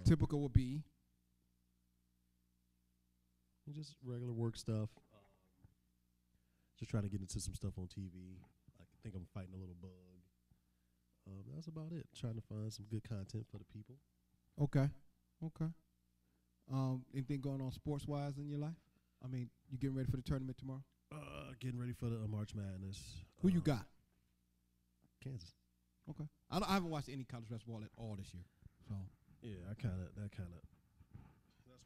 Typical would be. Just regular work stuff. Just trying to get into some stuff on TV. I think I'm fighting a little bug. That's about it. Trying to find some good content for the people. Okay. Okay. Anything going on sports-wise in your life? I mean, you getting ready for the tournament tomorrow? Getting ready for the March Madness. Who you got? Kansas. Okay. I haven't watched any college basketball at all this year. So Yeah, that's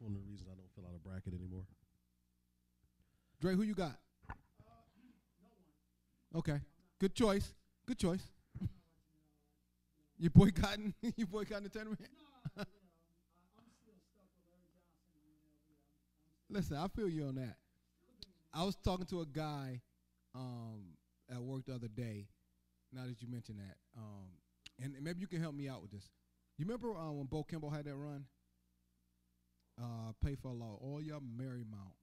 one of the reasons I don't fill out a bracket anymore. Dre, who you got? No one. Okay. Good choice. Good choice. You boycotting? You boycotting the tournament? No, I'm still stuck with Larry Johnson. Listen, I feel you on that. I was talking to a guy at work the other day. Now that you mentioned that, and maybe you can help me out with this. You remember when Bo Kimball had that run? Pay for law, all y'all Marymount,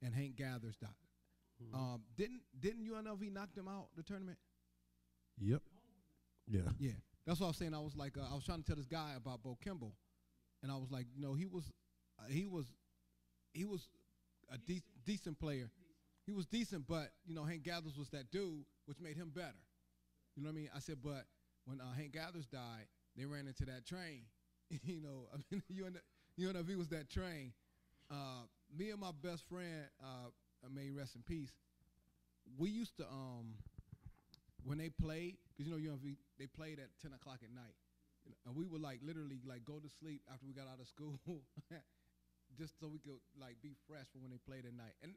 and Hank Gathers died. Didn't UNLV knock them out the tournament? Yep. Yeah. Yeah. That's what I was saying. I was like, I was trying to tell this guy about Bo Kimball, and I was like, he was a decent player. He was decent, but Hank Gathers was that dude, which made him better. You know what I mean? I said, but when Hank Gathers died, they ran into that train. UNLV was that train. Me and my best friend, may he rest in peace. We used to when they played, because UNLV they played at 10 o'clock at night, and we would literally go to sleep after we got out of school, just so we could be fresh for when they played at night. And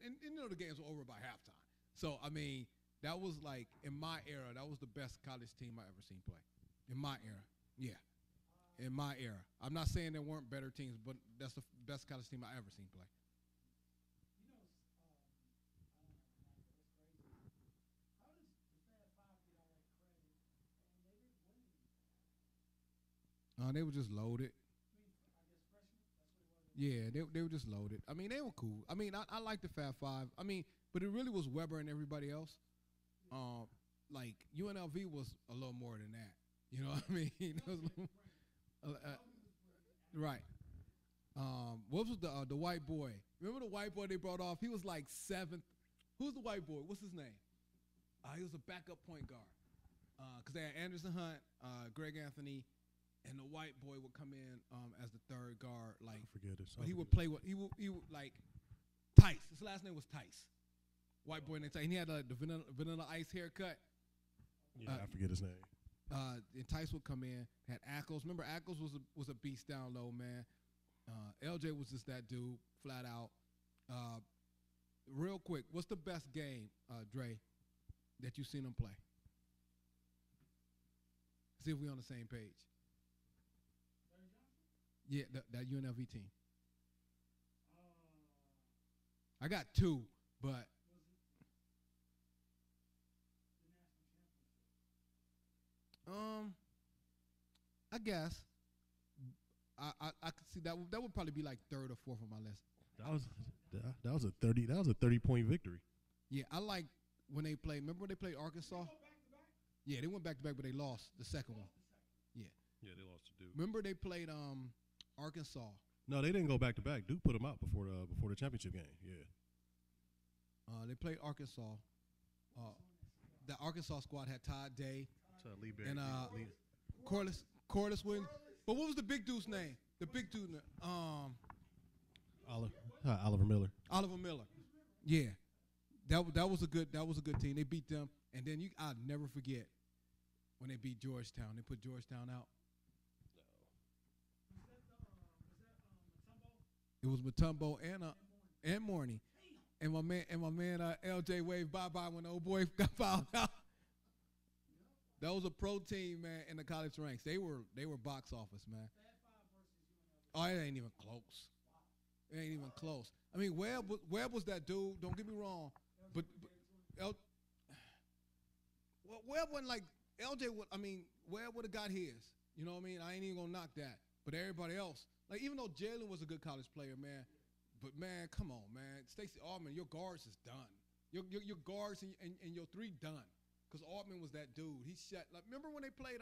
the games were over by halftime. So I mean, that was in my era, that was the best college team I ever seen play. In my era, yeah. In my era, I'm not saying there weren't better teams, but that's the best college team I ever seen play. They were just loaded. Yeah, they were just loaded. I mean, they were cool. I mean, I like the Fab Five. I mean, but it really was Weber and everybody else. UNLV was a little more than that. You know what I mean? Right. What was the white boy? Remember the white boy they brought off? He was like seventh. Who's the white boy? What's his name? He was a backup point guard. Because they had Anderson Hunt, Greg Anthony, and the white boy would come in as the third guard. I forget it. But he would play with he would Tice. His last name was Tice. White boy named Tice. And he had the vanilla ice haircut. Yeah, I forget his name. And Tice would come in, had Ackles. Remember, Ackles was a beast down low, man. LJ was just that dude, flat out. Real quick, what's the best game, Dre, that you've seen him play? See if we're on the same page. Yeah, that UNLV team. I got two, but I guess I could see that would probably be third or fourth on my list. That was a 30-point victory. Yeah, I like when they played. Remember when they played Arkansas? Yeah, they went back to back, but they lost the second one. Yeah. Yeah, they lost to Duke. Remember they played Arkansas. No, they didn't go back to back. Duke put them out before the championship game. Yeah. They played Arkansas. The Arkansas squad had Todd Day and Corliss Williams. But what was the big dude's name? The big dude. Oliver Miller. Oliver Miller. Yeah. That was a good team. They beat them, and then I'll never forget when they beat Georgetown. They put Georgetown out. It was Mutombo and Morney. And my man LJ waved bye-bye when the old boy got fouled out. That was a pro team, man, in the college ranks. They were box office, man. Oh, it ain't even close. It ain't even close. I mean, Webb was that dude. Don't get me wrong, but Webb wasn't like LJ. Webb would have got his. You know what I mean? I ain't even gonna knock that. But everybody else, even though Jalen was a good college player, man. But man, come on, man. Stacey Altman, your guards is done. Your guards and your three done. Because Altman was that dude. He shot. Remember when they played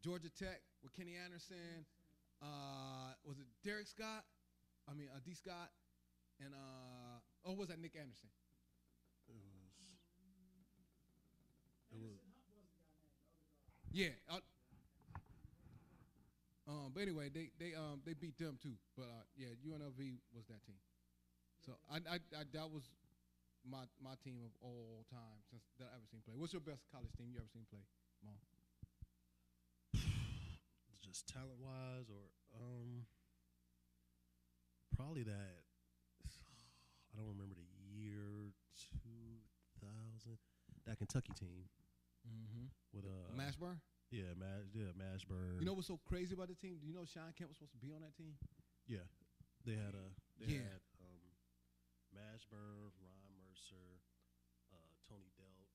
Georgia Tech with Kenny Anderson. Was it Derek Scott? D. Scott, and was that Nick Anderson? It was. Yeah. But anyway, they beat them too. But yeah, UNLV was that team. So I that was my team of all time since that I ever seen play. What's your best college team you ever seen play, Mom? Just talent wise, or probably that. I don't remember the year 2000. That Kentucky team with Mashburn. Yeah, Mashburn. You know what's so crazy about the team? Do you know Sean Kemp was supposed to be on that team? Yeah, they had Yeah. had Mashburn, Ron Mercer, Tony Delk,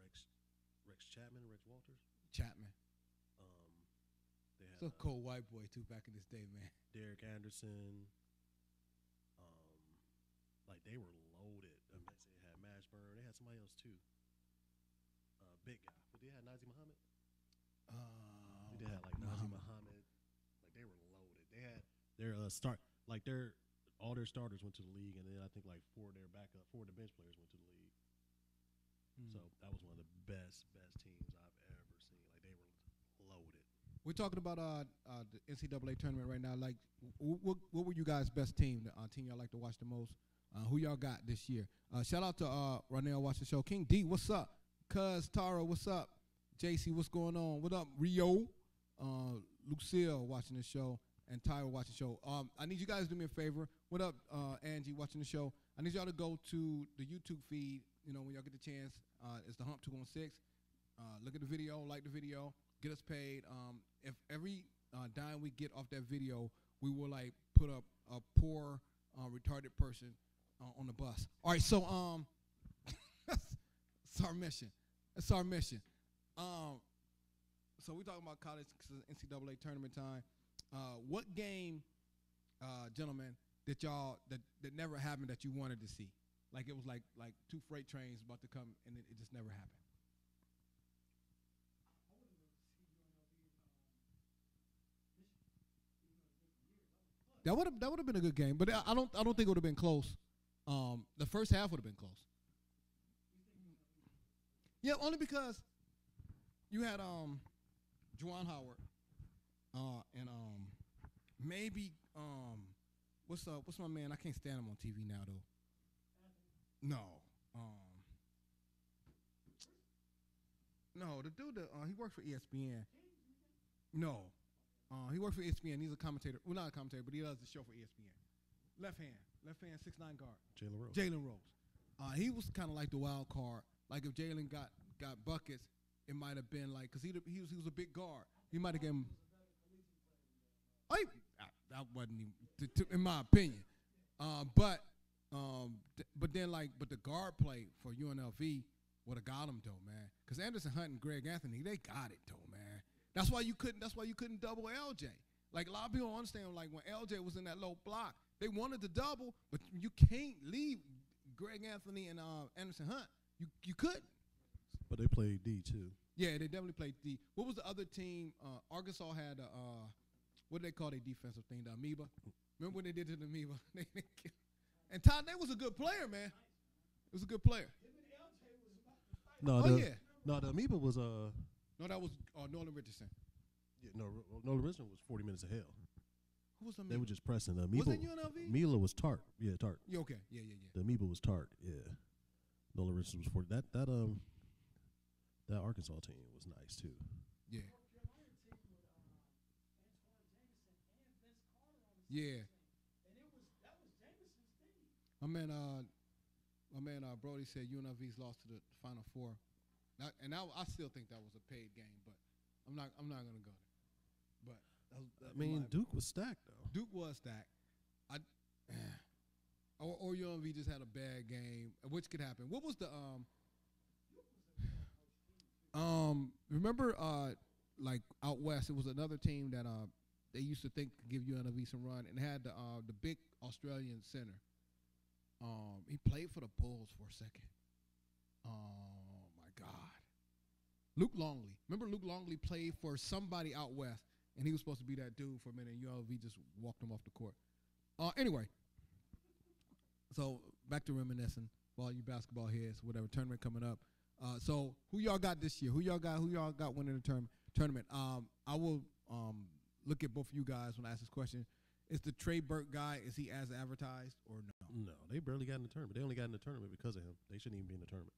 Rex Chapman, Rex Walters. Chapman. They had So cold white boy too back in this day, man. Derek Anderson. Like they were loaded. I mean, they had Mashburn. They had somebody else too. Big guy, but they had Nazi Muhammad. They had like Nazi Muhammad. Like they were loaded. They had their all their starters went to the league, and then I think like four of the bench players went to the league. So that was one of the best teams I've ever seen. Like they were loaded. We're talking about the NCAA tournament right now. Like, what were you guys' best team? The team y'all like to watch the most? Who y'all got this year? Shout out to Ronell watch the show. King D, what's up? Cuz Tara, what's up? JC, what's going on? What up, Rio? Lucille watching the show, and Tyra watching the show. I need you guys to do me a favor. What up, Angie watching the show? I need y'all to go to the YouTube feed. You know, when y'all get the chance, it's the Hump 216. Look at the video, like the video, get us paid. If every dime we get off that video, we will like put up a poor retarded person on the bus. All right, so it's our mission. That's our mission. So we're talking about college NCAA tournament time. What game, gentlemen, that never happened that you wanted to see? Like it was like two freight trains about to come and it just never happened. That would have been a good game, but I don't think it would have been close. The first half would have been close. Yeah, only because you had Juwan Howard and maybe what's my man? I can't stand him on TV now though. No, no, the dude that he works for ESPN. No, he works for ESPN. He's a commentator. Well, not a commentator, but he does the show for ESPN. Left hand, 6'9" guard. Jalen Rose. He was kind of like the wild card. Like if Jalen got buckets, it might have been like because he was a big guard. He might have given him. That wasn't even, in my opinion. But the guard play for UNLV would have got him though, man. Because Anderson Hunt and Greg Anthony, they got it though, man. That's why you couldn't double LJ. Like a lot of people don't understand. Like when LJ was in that low block, they wanted to double, but you can't leave Greg Anthony and Anderson Hunt. You couldn't. But they played D too. Yeah, they definitely played D. What was the other team? Arkansas had what do they call their defensive thing? The amoeba. Remember what they did to the amoeba? And Todd, they was a good player, man. It was a good player. No, No, the amoeba was No, that was Nolan Richardson. Yeah, Nolan Richardson was 40 minutes of hell. Who was the amoeba? They were just pressing the amoeba. Was that UNLV? Mila was Tart. Yeah, Tart. Yeah, okay. Yeah. The amoeba was Tart. Yeah. Nolan Richardson was 40. That Arkansas team was nice too. Yeah. Yeah. My man Brody said UNLV's lost to the Final Four. I still think that was a paid game, but I'm not gonna go there. But I mean, Duke was stacked though. Duke was stacked. Or UNLV just had a bad game, which could happen. What was the remember like out west, it was another team that they used to think could give UNLV some run, and had the big Australian center. He played for the Bulls for a second. Oh my God, Luke Longley. Remember Luke Longley played for somebody out west, and he was supposed to be that dude for a minute, and UNLV just walked him off the court. Anyway, so back to reminiscing for all you basketball heads, whatever, tournament coming up. So who y'all got this year? Who y'all got winning the tournament? I will look at both of you guys when I ask this question. Is the Trey Burke guy, is he as advertised or no? No, they barely got in the tournament. They only got in the tournament because of him. They shouldn't even be in the tournament.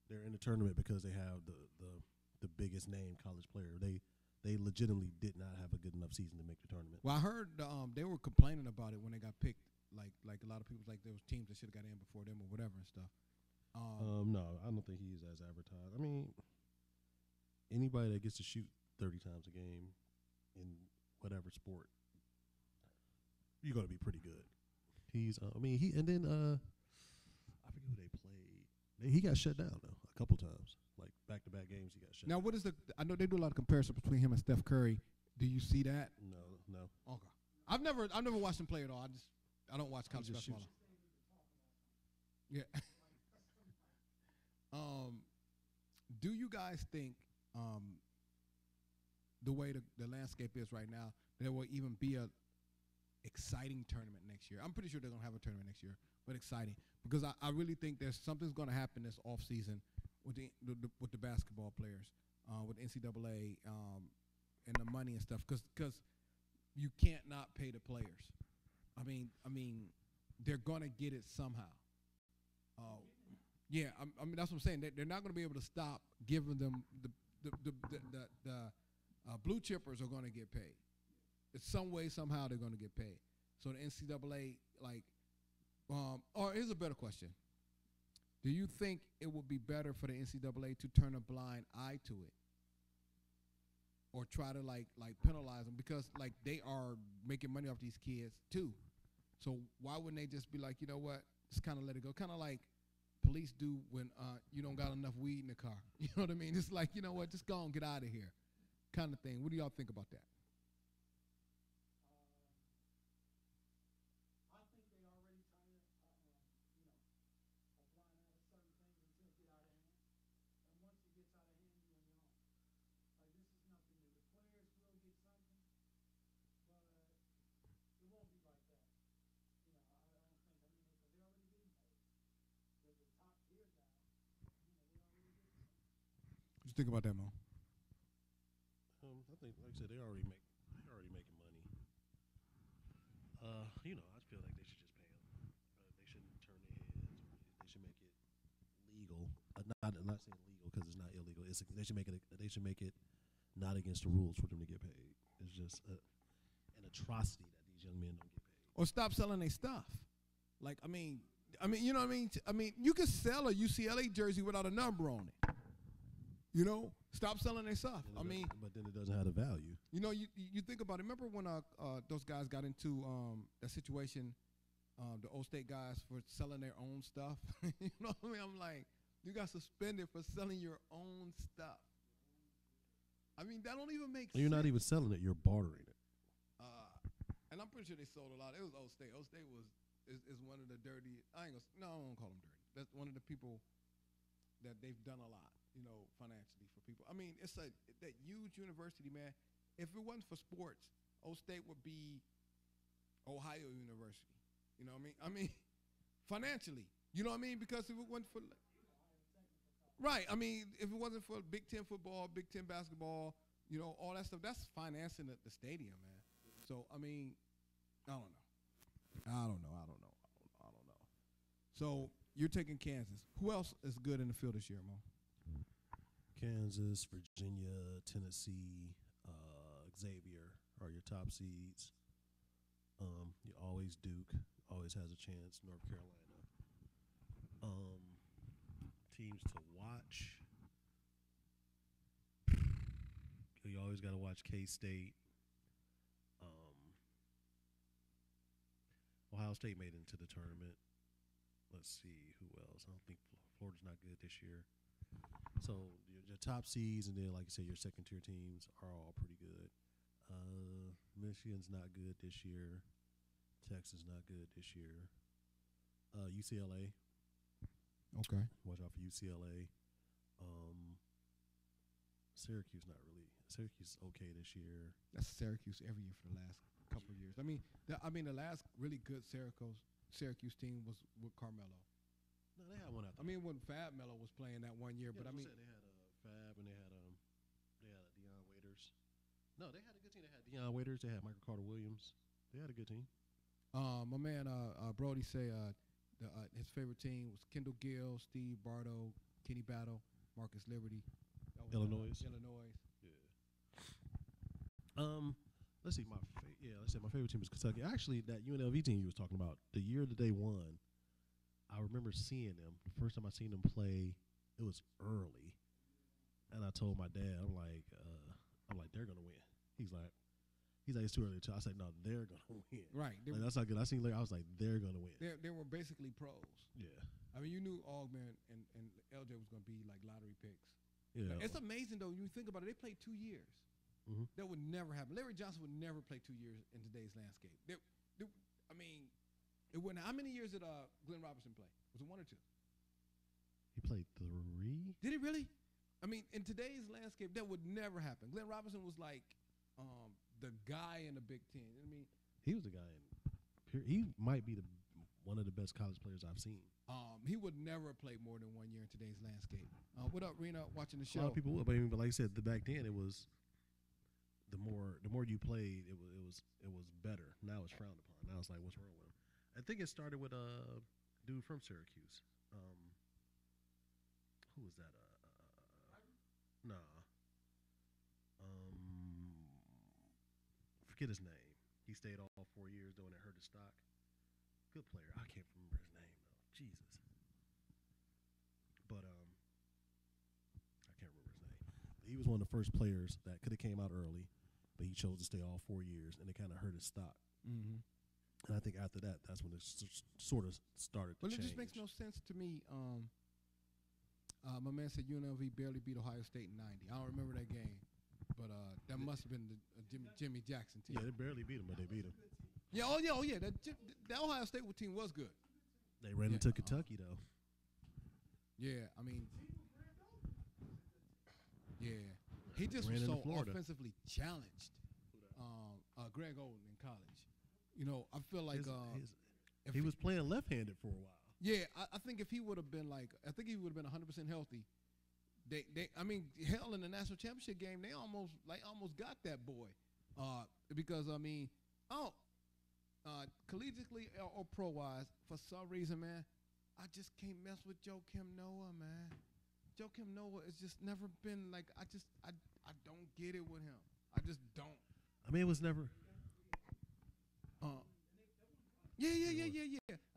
They're in the tournament because they have the biggest name college player. They legitimately did not have a good enough season to make the tournament. Well, I heard they were complaining about it when they got picked. Like a lot of people, like there was teams that should have got in before them or whatever and stuff. No, I don't think he's as advertised. I mean, anybody that gets to shoot 30 times a game in whatever sport, you're gonna be pretty good. He's, I forget who they played. He got shut down though a couple times, like back-to-back games. He got shut. Now, what is I know they do a lot of comparisons between him and Steph Curry. Do you see that? No. Okay. I've never watched him play at all. I don't watch college basketball. Yeah. Do you guys think the way the landscape is right now, there will even be a exciting tournament next year? I'm pretty sure they're gonna have a tournament next year, but exciting because I really think something's gonna happen this off season with the basketball players, with NCAA and the money and stuff, because you can't not pay the players. I mean, they're gonna get it somehow. Yeah, I mean that's what I'm saying. They're not going to be able to stop giving them the blue chippers are going to get paid. It's some way, somehow they're going to get paid. So the NCAA, or here's a better question: do you think it would be better for the NCAA to turn a blind eye to it, or try to like penalize them because like they are making money off these kids too? So why wouldn't they just be like, you know what, just kind of let it go, kind of like police do when you don't got enough weed in the car. You know what I mean? It's like, you know what, just go and get out of here kind of thing. What do y'all think about that? I think they already trying to, a blind out of certain things until it get out of hand. And once it gets out of hand, you're on your own. Like, this is nothing new. The players will get something, but it won't be like that. I don't think, because they're already getting paid. The top tier guys, they're already getting something. What you think about that, Mo? I think, like I said, they're already making money. I feel like they should just pay them. They shouldn't turn their heads. They should make it legal. I'm not saying legal because it's not illegal. They should make it not against the rules for them to get paid. It's just an atrocity that these young men don't get paid. Or stop selling their stuff. Like, I mean, you know what I mean? You can sell a UCLA jersey without a number on it. You know, stop selling their stuff. But then it doesn't have the value. You know, you think about it. Remember when those guys got into that situation, the Old State guys for selling their own stuff? You know what I mean? I'm like, you got suspended for selling your own stuff. I mean, that don't even make sense. You're not even selling it. You're bartering it. And I'm pretty sure they sold a lot. It was Old State. Old State is one of the dirty. I won't call them dirty. That's one of the people that they've done a lot, financially for people. I mean, it's that huge university, man. If it wasn't for sports, Old State would be Ohio University. You know what I mean? Financially, you know what I mean? Because if it wasn't for, right? I mean, if it wasn't for Big Ten football, Big Ten basketball, all that stuff, that's financing the stadium, man. So I mean, I don't know. So you're taking Kansas. Who else is good in the field this year, Mo? Kansas, Virginia, Tennessee, Xavier are your top seeds. You always Duke always has a chance. North Carolina. Teams to watch. You always got to watch K-State. Ohio State made it into the tournament. Let's see who else. I don't think Florida's not good this year. So your top seeds, and then like you said, your second-tier teams are all pretty good. Michigan's not good this year. Texas not good this year. UCLA. Okay. Watch out for UCLA. Syracuse not really. Syracuse is okay this year. That's Syracuse every year for the last couple of years. I mean, the last really good Syracuse team was with Carmelo. No, they had one after. I mean, when Fab Melo was playing that one year, yeah, but I mean, they had Fab and they had Deion Waiters. No, they had a good team. They had Deion Waiters. They had Michael Carter Williams. They had a good team. my man Brody say his favorite team was Kendall Gill, Steve Bardo, Kenny Battle, Marcus Liberty. Illinois. Illinois. Yeah. Let's see. My favorite team was Kentucky. Actually, that UNLV team you was talking about, the year that they won, I remember seeing them. The first time I seen them play, it was early, and I told my dad, I'm like, they're gonna win. He's like, it's too early to tell. I said, no, they're gonna win. Right. Like, that's not good. I seen later. I was like, they're gonna win. They were basically pros. Yeah. I mean, you knew Augman and LJ was gonna be like lottery picks. Yeah. It's amazing though. You think about it. They played 2 years. Mm-hmm. That would never happen. Larry Johnson would never play 2 years in today's landscape. I mean, it wouldn't. How many years did Glenn Robinson play? Was it 1 or 2? He played 3. Did he really? I mean, in today's landscape, that would never happen. Glenn Robinson was like the guy in the Big Ten. I mean, he was the guy he might be one of the best college players I've seen. He would never play more than 1 year in today's landscape. What up, Rena? Watching the show. A lot of people would, but like I said, back then it was the more you played, it was better. Now it's frowned upon. Now it's like, what's wrong with him? I think it started with a dude from Syracuse. Who was that? Forget his name. He stayed all 4 years though, and it hurt his stock. Good player. I can't remember his name though. Jesus. But I can't remember his name. He was one of the first players that could have came out early, but he chose to stay all 4 years, and it kind of hurt his stock. Mm-hmm. And I think after that, that's when it sort of started to change. But it just makes no sense to me. My man said UNLV barely beat Ohio State in '90. I don't remember that game, but that must have been the Jimmy Jackson team. Yeah, they barely beat him, but they beat him. Yeah, oh yeah. That Ohio State team was good. They ran into Kentucky though. Yeah, I mean, yeah, he just Ran was into so Florida. offensively challenged. Greg Oden in college. You know, I feel like if he was playing left-handed for a while. Yeah, I think if he would have been 100% healthy, I mean, hell, in the national championship game, they almost got that boy, because I mean, collegiately or pro wise, for some reason, man, I just can't mess with Joakim Noah, man. Joakim Noah has just never been like, I don't get it with him. I just don't. I mean, it was never. Yeah.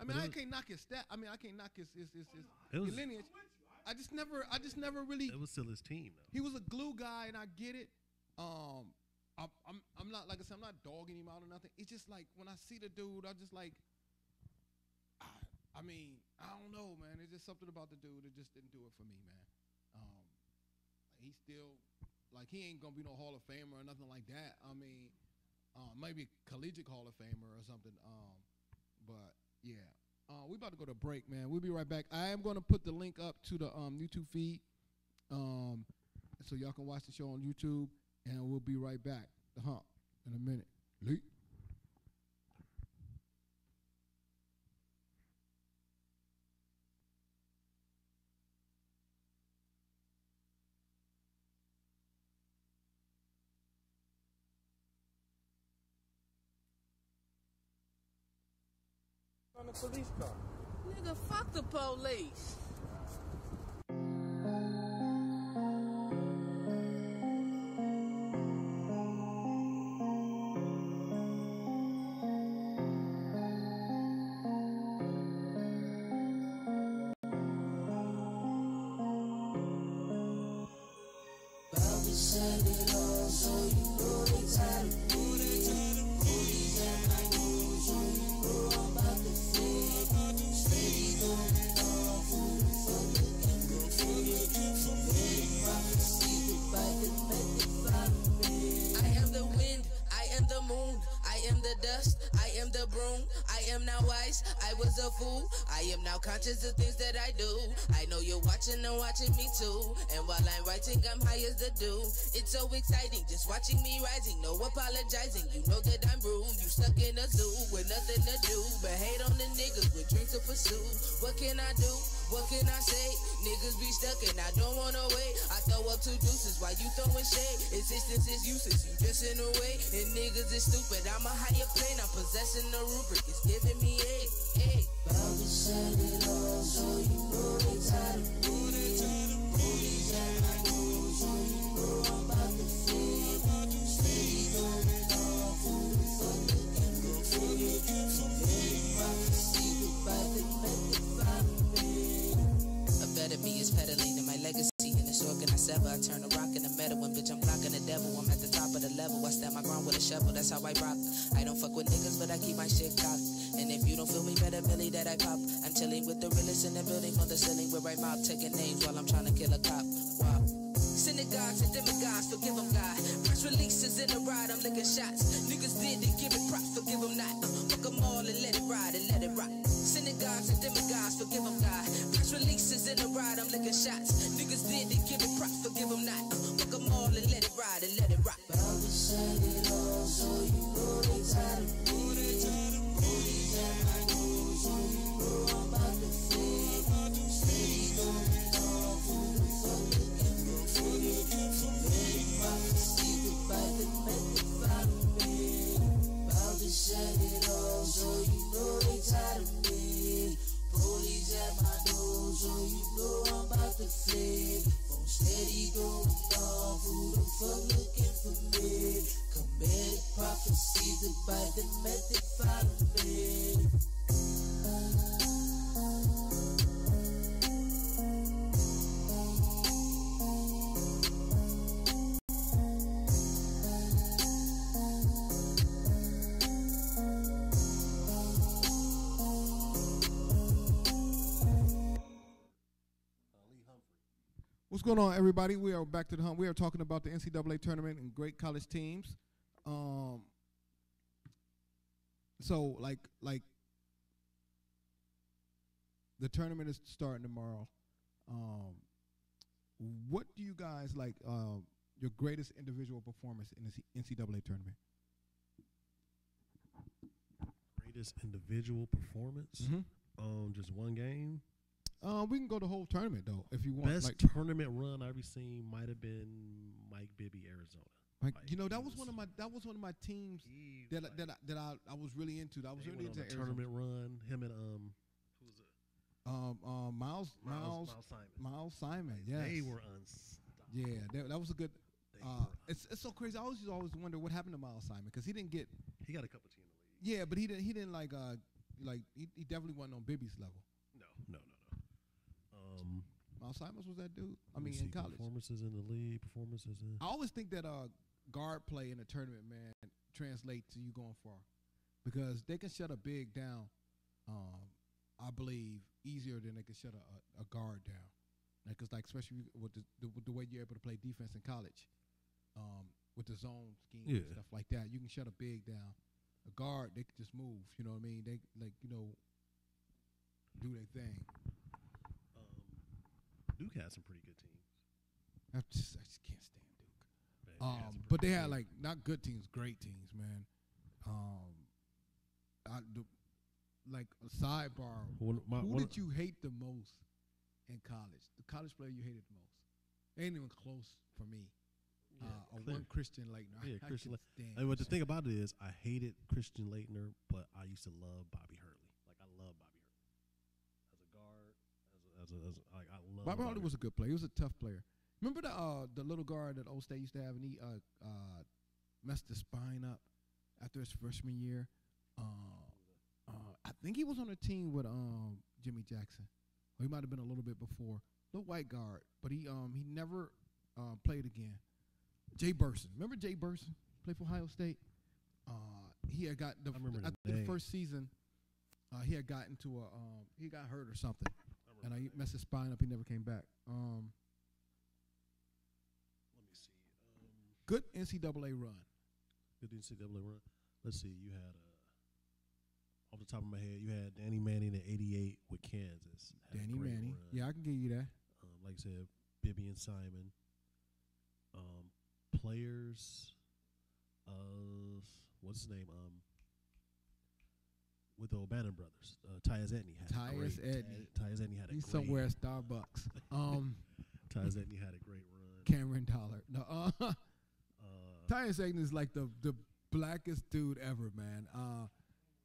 I mean, I can't knock his stat. I mean, I can't knock his lineage. I just never really. It was still his team, though. He was a glue guy, and I get it. I'm not, like I said, I'm not dogging him out or nothing. It's just like when I see the dude, I just like. I mean, I don't know, man. It's just something about the dude that just didn't do it for me, man. He's still like, he ain't gonna be no Hall of Famer or nothing like that. I mean, maybe collegiate Hall of Famer or something. But yeah, we about to go to break, man. We'll be right back. I am gonna put the link up to the YouTube feed, so y'all can watch the show on YouTube, and we'll be right back. The Hump in a minute. Lee. On the police car. Nigga, fuck the police. from the broom. I am now wise, I was a fool. I am now conscious of things that I do. I know you're watching and watching me too. And while I'm writing, I'm high as the dew. It's so exciting, just watching me rising. No apologizing, you know that I'm rude. You stuck in a zoo with nothing to do but hate on the niggas with dreams to pursue. What can I do? What can I say? Niggas be stuck and I don't wanna wait. I throw up 2 deuces while you throwing shade. Existence is useless, you just in the way. And niggas is stupid, I'm a higher plane. I'm possessing the rubric, it's giving me aid. About to set it all, so you know they tired of me. Police at my door, so you know I'm about to fade. Steady going off, who the fuck looking for me? Prophecy, goodbye, the method follow me. A better me is peddling in my legacy. In this organ I sever, I turn a rock in the metal. When bitch I'm blocking the devil, I'm at the top of the level. I stand my ground with a shovel, that's how I rock. I don't fuck with niggas, but I keep my shit cocked. And if you don't feel me, better believe that I pop. I'm chilling with the realest in the building on the ceiling where I mop, taking names while I'm trying to kill a cop. Wow. Synagogues and demagogues, forgive them God. Press releases in the ride, I'm licking shots. Niggas did they give it props, forgive them not. Fuck them all and let it ride and let it rock. Synagogues and demagogues, forgive them God. Press releases in the ride, I'm licking shots. Niggas did they give it props, forgive them not. Fuck them all and let it ride and let it rock. About to set it all, so you know they tired of me. Police at my door, so you know I'm about to fade. Steady going off, who the fuck looking for me? Prophecy, goodbye, the method follow me. About to set it all, so you know they tired of me. Police at my door, so you know I'm about to fade. Phone steady going off, who the fuck looking for me? Comedic prophecy, goodbye, the method follow me. What's going on, everybody? We are back to the hunt. We are talking about the NCAA tournament and great college teams. So like the tournament is starting tomorrow. What do you guys like? Your greatest individual performance in the NCAA tournament? Greatest individual performance? Just one game? We can go the whole tournament though, if you want. Best like, tournament run I've ever seen might have been Mike Bibby, Arizona. like Like, you know, he that was one of my teams he that like- I was really into. I was they really went into on a Arizona. tournament run. Him and who was it? Miles Simon. Miles Simon. Yes. They were unstoppable. Yeah, that was a good. They were It's so crazy. I always wonder what happened to Miles Simon because he didn't get. He got a cup of tea in the league. Yeah, but he didn't like he definitely wasn't on Bibby's level. No. Miles Simon was that dude. I Let me mean, see, in college. performances in the league, performances in. I always think that guard play in a tournament, man, translate to you going far, because they can shut a big down. I believe easier than they can shut a guard down, because like especially with the way you're able to play defense in college, with the zone scheme and Yeah. stuff like that, you can shut a big down. A guard, they can just move. You know what I mean? They do their thing. Duke had some pretty good teams. I just can't stand Duke. Man, they had some But pretty they had good like not good teams, great teams, man. Like a sidebar. One- my- Who one- did you hate the most in college? The college player you hated the most? Ain't even close for me. One Christian Laettner. Yeah, I Christian couldn't stand But the Christian. thing about it is, I hated Christian Laettner, but I used to love Bobby Hurley. Like I love Bobby Hurley as a guard. Like I love. Bobby Hurley was a good player. He was a tough player. Remember the little guard that Old State used to have, and he messed his spine up after his freshman year. I think he was on a team with Jimmy Jackson, or he might have been a little bit before. The white guard, but he never played again. Jay Burson, remember Jay Burson? Played for Ohio State. He had got I remember the after the name. first season. He had got into he got hurt or something, and he messed his spine up. He never came back. Let me see. Good NCAA run. Good NCAA run. Let's see. You had off the top of my head, you had Danny Manning in '88 with Kansas. Had a Danny great Manning. run. Yeah, I can give you that. Like I said, Bibby and Simon. Players of what's his name? With the O'Bannon brothers, Tyus Edney had Tyus Edney. Tyus Edney had a He's great. somewhere at Starbucks. Tyus Edney had a great run. Cameron Dollar. No, Tyus Edney is like the blackest dude ever, man.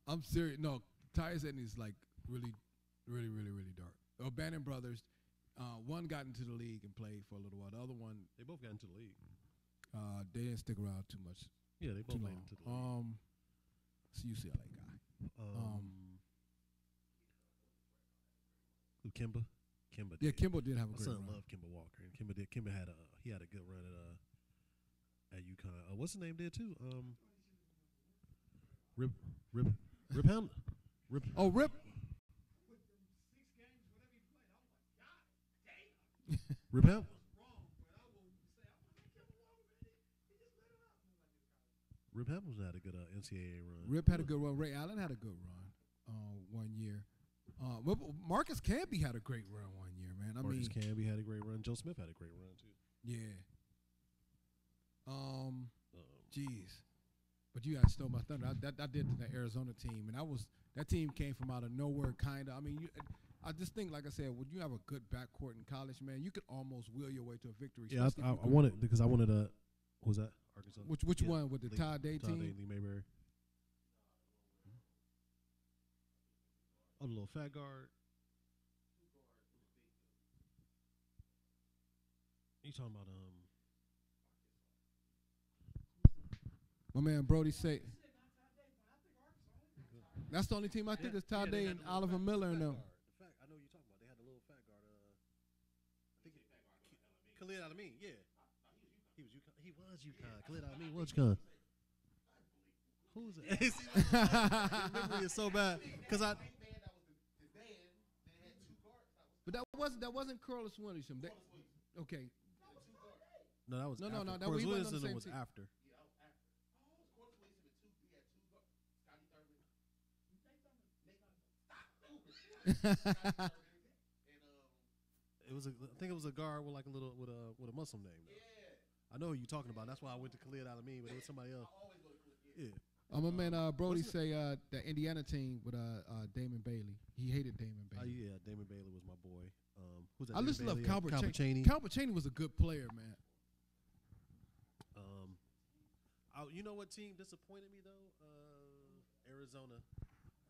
I'm serious. No, Tyus Edney is like really dark. O'Bannon brothers. One got into the league and played for a little while. The other one, They both got into the league. they didn't stick around too much. Yeah, they both Too got long. into the league. It's a UCLA guy. Who, Kimba? Kimba. Yeah, did. Kimbo did have a My great son run. loved Kimba Walker, and Kimba had a good run at UConn. What's his name did too? Rip Hamlin. Oh, Rip. Rip Hamlin. Rip Hamilton had a good NCAA run. Rip had a good run. Ray Allen had a good run 1 year. Marcus Camby had a great run 1 year, man. Marcus Camby had a great run. Joe Smith had a great run too. Yeah. Jeez. But you guys stole my thunder. I did to the Arizona team, and that team came from out of nowhere, kind of. I mean, I just think, like I said, when you have a good backcourt in college, man, you could almost will your way to a victory. Yeah, especially if I you're wanted because I wanted a. What was that? Arkansas. Which Yeah, one with the Todd Day Todd team? Day, Lee Mayberry. Oh, the little fat guard. You talking about My man Brody say. That's the only team I think is Todd Day and Oliver Miller and them. I know you're talking about. They had the little fat guard. I think Khalid Al-Amin. Yeah, he was UConn. He was UConn. Khalid Al-Amin was UConn. Who was it? Your memory is so bad because I. But that wasn't Curtis Williamson. Okay. No, that was No, after. that Corliss we wasn't on the Williamson same was team. after. It was I think it was a guard with like a little with a Muslim name. Though. Yeah. I know who you're talking about. That's why I went to Khalid Al-Amin, but it was somebody else. Yeah. My man Brody say the Indiana team with Damon Bailey. He hated Damon Bailey. Yeah, Damon Bailey was my boy. Who's that? I just love Calbert Cheney. Cheney. Calbert Cheney was a good player, man. You know what team disappointed me though? Arizona,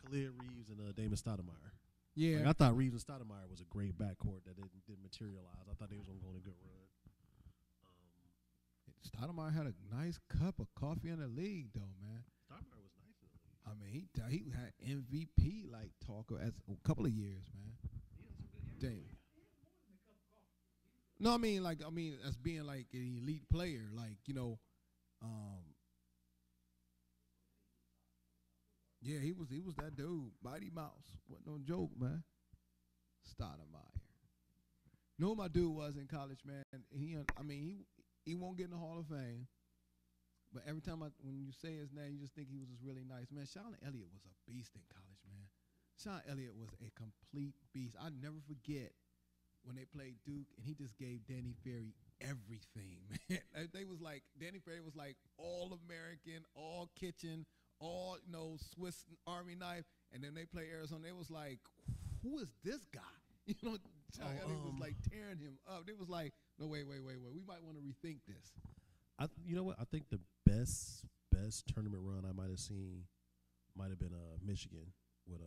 Khalid Reeves and Damon Stoudemire. Yeah. Like, I thought Reeves and Stoudemire was a great backcourt that didn't materialize. I thought they was gonna go on a good run. Stoudemire had a nice cup of coffee in the league, though, man. Stoudemire was nice in the league. I mean, he had MVP like talk as a couple of years, man. He had some good years. Damn. No, I mean as being like an elite player, like yeah, he was that dude, Mighty Mouse, wasn't no joke, man. Stoudemire. Know who my dude was in college, man. He won't get in the Hall of Fame, but every time when you say his name, you just think he was just really nice, man. Sean Elliott was a beast in college, man. Sean Elliott was a complete beast. I never forget when they played Duke, and he just gave Danny Ferry everything, man. They was like, Danny Ferry was like all American, all kitchen, all Swiss Army knife, and then they play Arizona. They was like, who is this guy? Sean Elliott was like tearing him up. They was like, no, wait. We might want to rethink this. You know what? I think the best tournament run I might have seen might have been Michigan with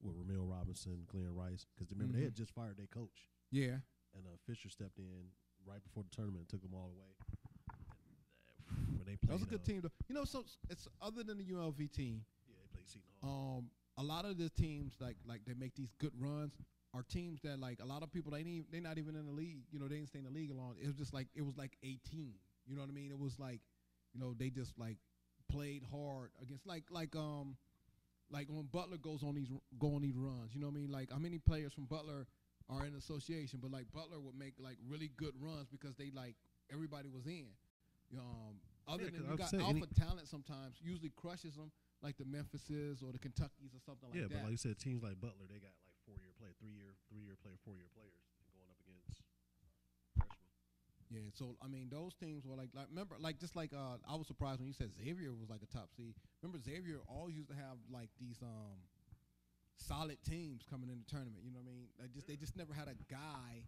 Ramil Robinson, Glenn Rice, because remember they had just fired their coach. Yeah. And Fisher stepped in right before the tournament and took them all away. When they played, That was a good team, though. So it's other than the ULV team. Yeah, they played Seton Hall. A lot of the teams like they make these good runs are teams that like a lot of people they're not even in the league. They didn't stay in the league long. It was just like a team. You know what I mean? It was like they just like played hard against like when Butler go on these runs. You know what I mean? Like how many players from Butler are in association, but like Butler would make like really good runs because they like everybody was in. Other than you got alpha talent sometimes usually crushes them. like the Memphises or the Kentuckys or something like Yeah, that. but like you said, teams like Butler, they got like 4-year player, 3-year player, 4-year players going up against freshmen. Yeah, so I mean, those teams were like remember, like just like I was surprised when you said Xavier was like a top seed. Remember, Xavier always used to have like these solid teams coming in the tournament. You know what I mean? They just never had a guy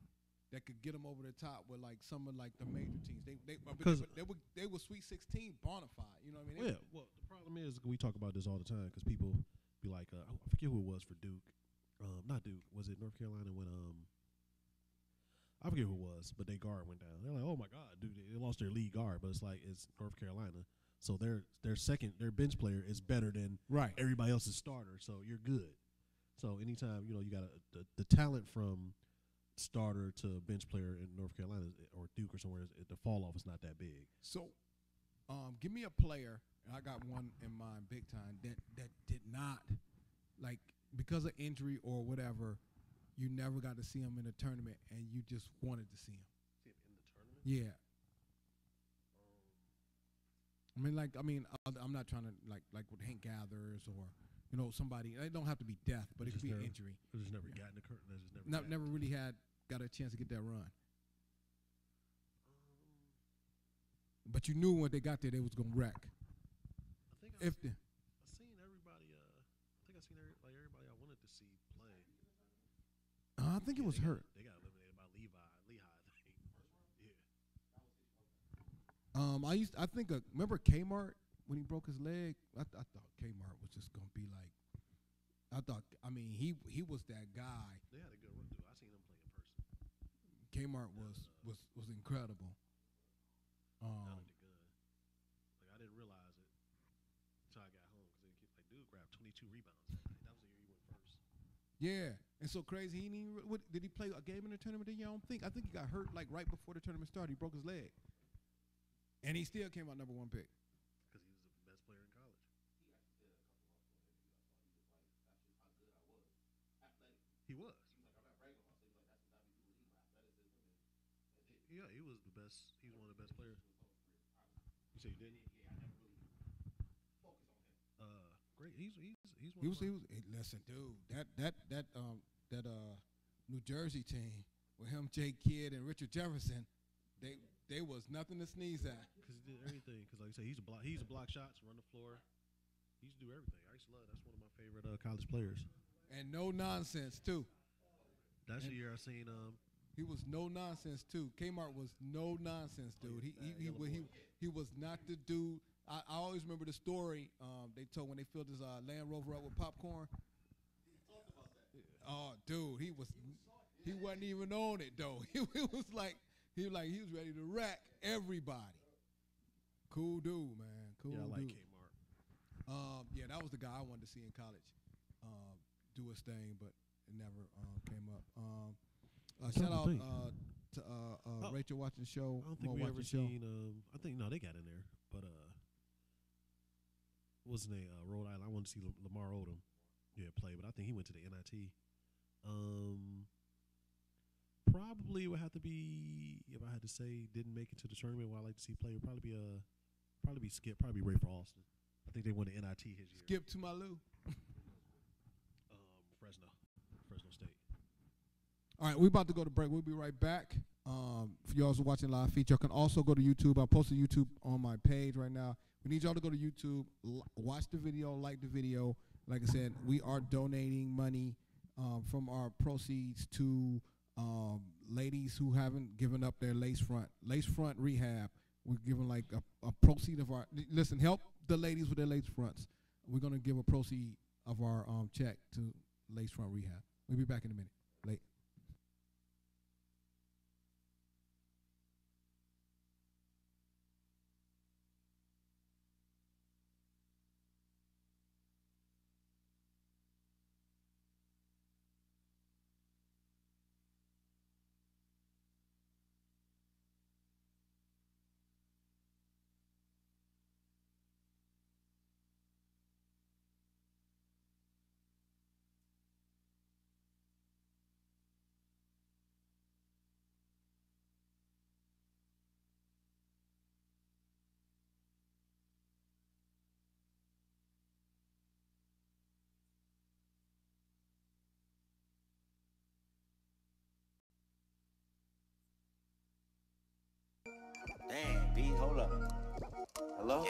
that could get them over the top with like some of like the major teams. They were Sweet 16 bona fide. You know what I mean? Well, yeah. Well, the problem is we talk about this all the time because people be like, I forget who it was for Duke. Not Duke. Was it North Carolina when I forget who it was, but their guard went down. They're like, oh my God, dude, they lost their lead guard, but it's North Carolina. So their bench player is better than Right. everybody else's starter. So you're good. So anytime you got the talent from starter to bench player in North Carolina or Duke or somewhere, the fall off is not that big. So, give me a player, and I got one in mind big time that did not, like, because of injury or whatever, you never got to see him in a tournament, and you just wanted to see him. See him in the tournament? Yeah. I'm not trying to like with Hank Gathers or somebody. It don't have to be death, but it could be an injury. I just never got in the curtain. Never really got a chance to get that run. But you knew when they got there, they was gonna wreck. I seen everybody. I seen everybody I wanted to see play. I think it was hurt. They got eliminated by Lehigh. I think. Yeah. I think remember Kmart when he broke his leg. I thought Kmart was just gonna be like. He was that guy. They had a good run, dude. I seen them play in person. Kmart was incredible. That did good. Like I didn't realize it until I got home because dude grabbed 22 rebounds that night. That was the year he went first. Yeah, and so crazy. Did he play a game in the tournament? I don't think. I think he got hurt like right before the tournament started. He broke his leg, and he still came out #1 pick. Because he was the best player in college. He was. Yeah, he was the best. He was one of the best players. You say you didn't? Great. He's one. Listen, dude. That New Jersey team with him, Jake Kidd, and Richard Jefferson, they was nothing to sneeze at. Because he did everything. Because like I say, he's a block shots, run the floor. He used to do everything. I used to love. That's one of my favorite college players. And no nonsense too. That's the year I seen He was no nonsense too. Kmart was no nonsense, dude. He was not the dude. I always remember the story they told when they filled his Land Rover up with popcorn. Oh, dude, he wasn't even on it though. He was ready to rack everybody. Cool dude, man. Cool dude. Yeah, I like Kmart. Yeah, that was the guy I wanted to see in college do his thing, but it never came up. Shout out to Rachel watching the show. I don't think we ever seen. I think they got in there, but what's his name? Rhode Island. I want to see Lamar Odom, play, but I think he went to the NIT. Probably would have to be, if I had to say, didn't make it to the tournament. What I like to see play would probably be Skip, probably Ray for Austin. I think they won the NIT his year. Skip to my Lou. Fresno State. All right, we're about to go to break. We'll be right back. For y'all who are watching live feed, y'all can also go to YouTube. I posted YouTube on my page right now. We need y'all to go to YouTube, watch the video, like the video. Like I said, we are donating money from our proceeds to ladies who haven't given up their lace front rehab. We're giving like a proceed of our, listen, help the ladies with their lace fronts. We're going to give a proceed of our check to lace front rehab. We'll be back in a minute. Late. Damn, B, hold up. Hello?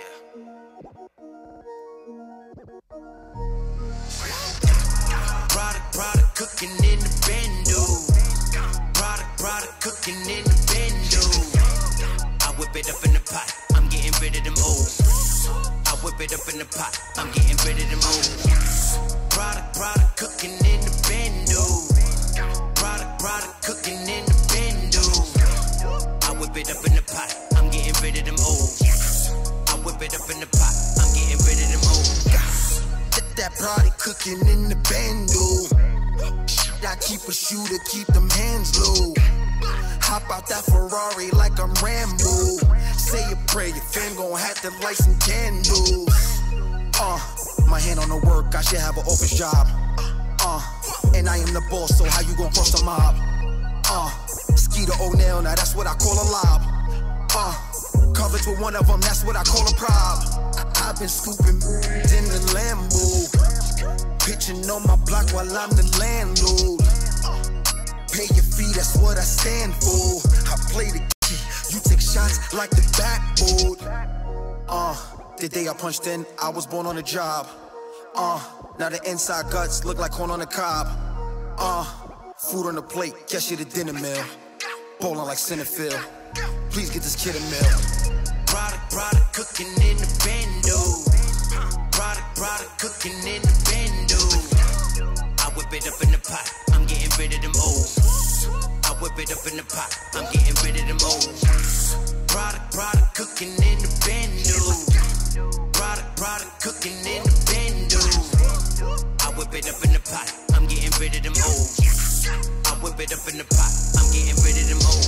Product cooking in the bendo. Product cooking in the bendo. I whip it up in the pot, I'm getting rid of them old. I whip it up in the pot, I'm getting rid of them old. Product cooking in the bendo. Product cooking in the bendo. I whip it up in the pot, I'm getting rid of them old. I whip it up in the pot, I'm getting rid of them old. That product cooking in the bando. I keep a shooter, keep them hands low. Hop out that Ferrari like I'm Rambo. Say a prayer, your fam gon' have to light some candles. My hand on the work, I should have an office job. And I am the boss, so how you gon' cross the mob? Skeeter O'Neil, now that's what I call a lob. Covered with one of them, that's what I call a prob. I've been scooping in the Lambo. Pitching on my block while I'm the landlord. Pay your fee, that's what I stand for. I play the key, you take shots like the backboard. The day I punched in, I was born on the job. Now the inside guts look like corn on the cob. Food on the plate, guess you the dinner meal. Bowling like Centerfield, please get this kid a meal. Product cooking in the bendo. Product cooking in the bendo. I whip it up in the pot, I'm getting rid of them old. I whip it up in the pot, I'm getting rid of them old. Product cooking in the bendo. Product cooking in the bendo. I whip it up in the pot, I'm getting rid of them old. I whip it up in the pot, I'm getting rid of them old.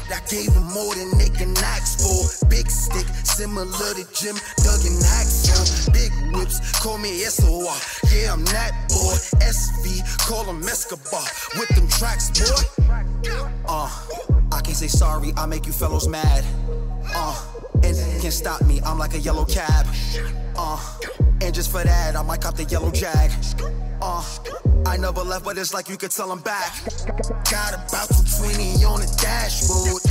I gave them more than they can ask for. Big stick, similar to Jim Duggan Axel. Big whips, call me SOR. Yeah, I'm that boy. SV, call him Escobar. With them tracks, boy. I can't say sorry, I make you fellows mad. And can't stop me, I'm like a yellow cab. And just for that, I might cop the yellow Jag. I never left, but it's like you could tell I'm back. Got about 220 on the dashboard.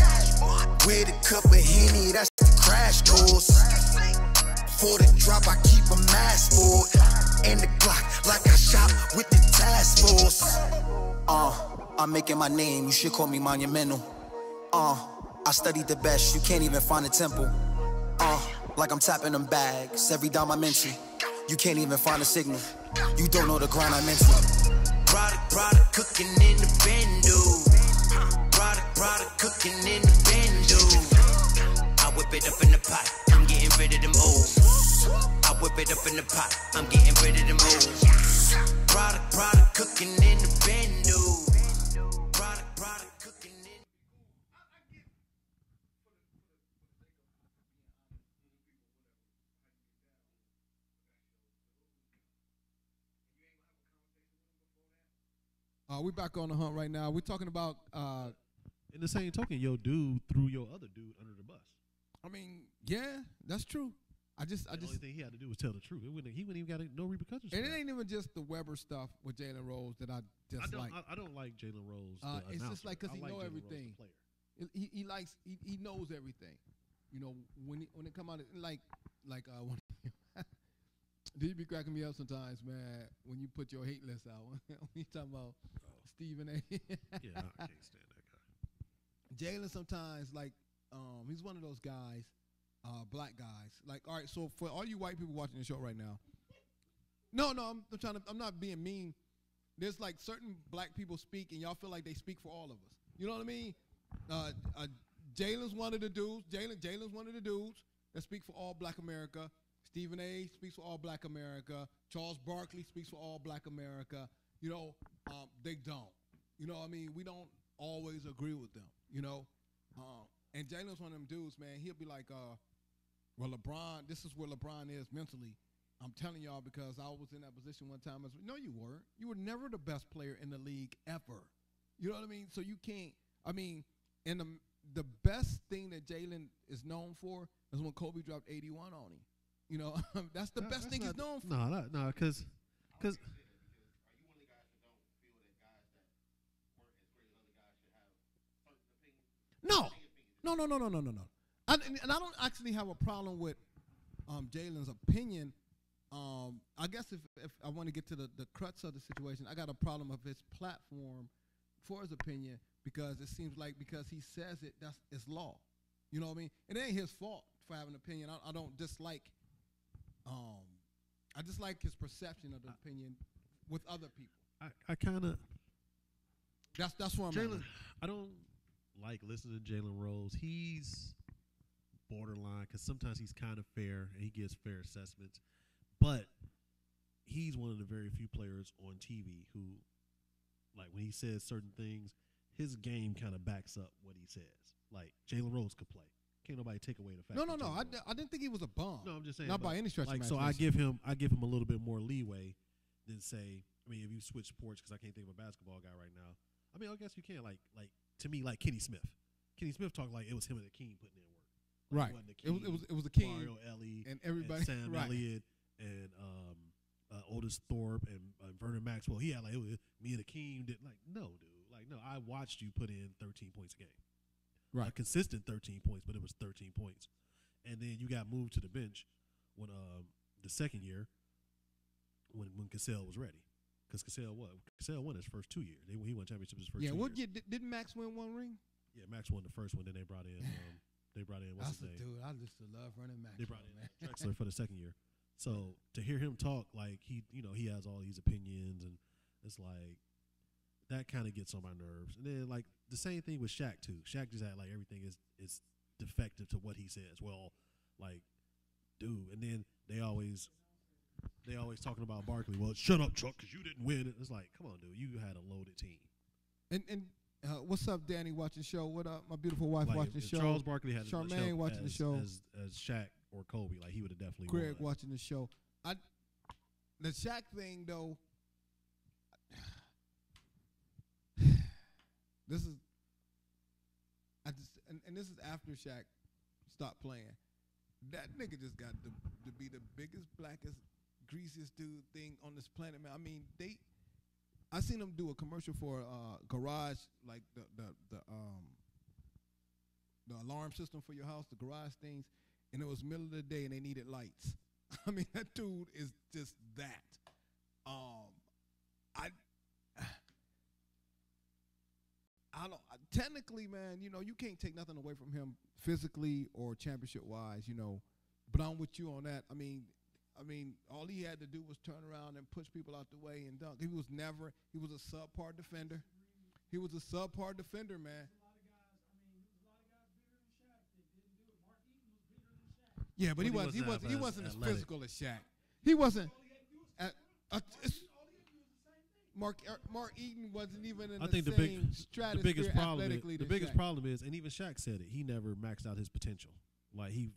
With a cup of Henny, that's the crash course. For the drop, I keep a mask for it. And the Glock, like I shot with the task force. I'm making my name, you should call me monumental. I studied the best, you can't even find a temple. Like I'm tapping them bags, every dime I mention. You can't even find a signal. You don't know the grind I meant to. Product cooking in the bendo. Product cooking in the bendo. I whip it up in the pot, I'm getting rid of them old. I whip it up in the pot, I'm getting rid of them old. Product cooking in the bendo. Product cooking in. We back on the hunt right now. We're talking about. In the same token, your dude threw your other dude under the bus. I mean, yeah, that's true. The only thing he had to do was tell the truth. He wouldn't even got no repercussions. And for it that. ain't even just the Weber stuff with Jalen Rose that I dislike. I don't like Jalen Rose. It's just like because I he like know Jalen everything. Rose, the player. He knows everything. You know, when it come out like when he be cracking me up sometimes, man. When you put your hate list out, when you talking about Stephen A. Yeah, I can't stand that guy. Jalen sometimes he's one of those guys, black guys. Like, all right, so for all you white people watching the show right now, no, I'm not being mean. There's like certain black people speak, and y'all feel like they speak for all of us. You know what I mean? Jalen's one of the dudes. Jalen's one of the dudes that speak for all Black America. Stephen A. speaks for all Black America. Charles Barkley speaks for all Black America. You know, they don't. You know what I mean? We don't always agree with them, you know? And Jalen's one of them dudes, man. He'll be like, well, LeBron, this is where LeBron is mentally. I'm telling y'all because I was in that position one time. No, you weren't. You were never the best player in the league ever. You know what I mean? So you can't, and the best thing that Jalen is known for is when Kobe dropped 81 on him. You know, that's the best thing he's known for. No, because. Are you one of the guys that don't feel that guys that weren't as great as other guys should have certain opinions? No. No. And I don't actually have a problem with Jalen's opinion. I guess if I want to get to the crux of the situation, I got a problem of his platform for his opinion because it seems like because he says it, it's law. You know what I mean? It ain't his fault for having an opinion. I don't dislike. I dislike his perception of the opinion with other people. I kind of That's where I'm Jalen. at. I don't like listening to Jalen Rose. He's borderline because sometimes he's kind of fair and he gives fair assessments, but he's one of the very few players on TV who, like, when he says certain things, his game kind of backs up what he says. Like Jalen Rose could play. Can't nobody take away the fact. No. that Jalen Rose- I didn't think he was a bum. No, I'm just saying. Not by but, any stretch of like, so I imagination. give him a little bit more leeway than say. I mean, if you switch sports, because I can't think of a basketball guy right now. I mean, I guess you can. Like to me, like Kenny Smith. Kenny Smith talked like it was him and Akeem putting in work. Like, Right. It wasn't It was a king Mario Ellie and everybody. and Sam right. Elliott and Otis Thorpe and Vernon Maxwell. He had like it was, me and Akeem did like no, dude. Like no, I watched you put in 13 points a game. Right. A consistent 13 points, but it was 13 points. And then you got moved to the bench when the second year when Cassell was ready. Because Cassell won his first 2 years. He won championships his first 2 years. What year didn't Max win one ring? Yeah, Max won the first one. Then they brought in what's That's his a name? dude. I used to love running Max. They brought in man. Drexler for the second year. So to hear him talk like he has all these opinions and it's like that kind of gets on my nerves. And then like the same thing with Shaq too. Shaq just had like everything is defective to what he says. Well, like dude, and then they always talking about Barkley. Well, shut up, Chuck, because you didn't win. It's like, come on, dude, you had a loaded team. And what's up, Danny? Watching the show. What up, my beautiful wife? Like, watching the if show. Charles Barkley had as much Charmaine help watching the as, show. as Shaq or Kobe, like he would have definitely Craig won. watching the show. The Shaq thing though. This is. And this is after Shaq stopped playing. That nigga just got to be the biggest, blackest, greasiest dude thing on this planet, man. I mean, I seen them do a commercial for garage, like the alarm system for your house, the garage things, and it was middle of the day and they needed lights. I mean, that dude is just that. I don't. Technically, man, you can't take nothing away from him physically or championship wise, But I'm with you on that. I mean, all he had to do was turn around and push people out the way and dunk. He was a subpar defender. He was a subpar defender, man. Yeah, but he wasn't as athletic. physical as Shaq. He wasn't. Mark Eaton wasn't even in I think the the stratosphere biggest problem athletically is, the than biggest Shaq. problem is, and even Shaq said it, he never maxed out his potential. Like he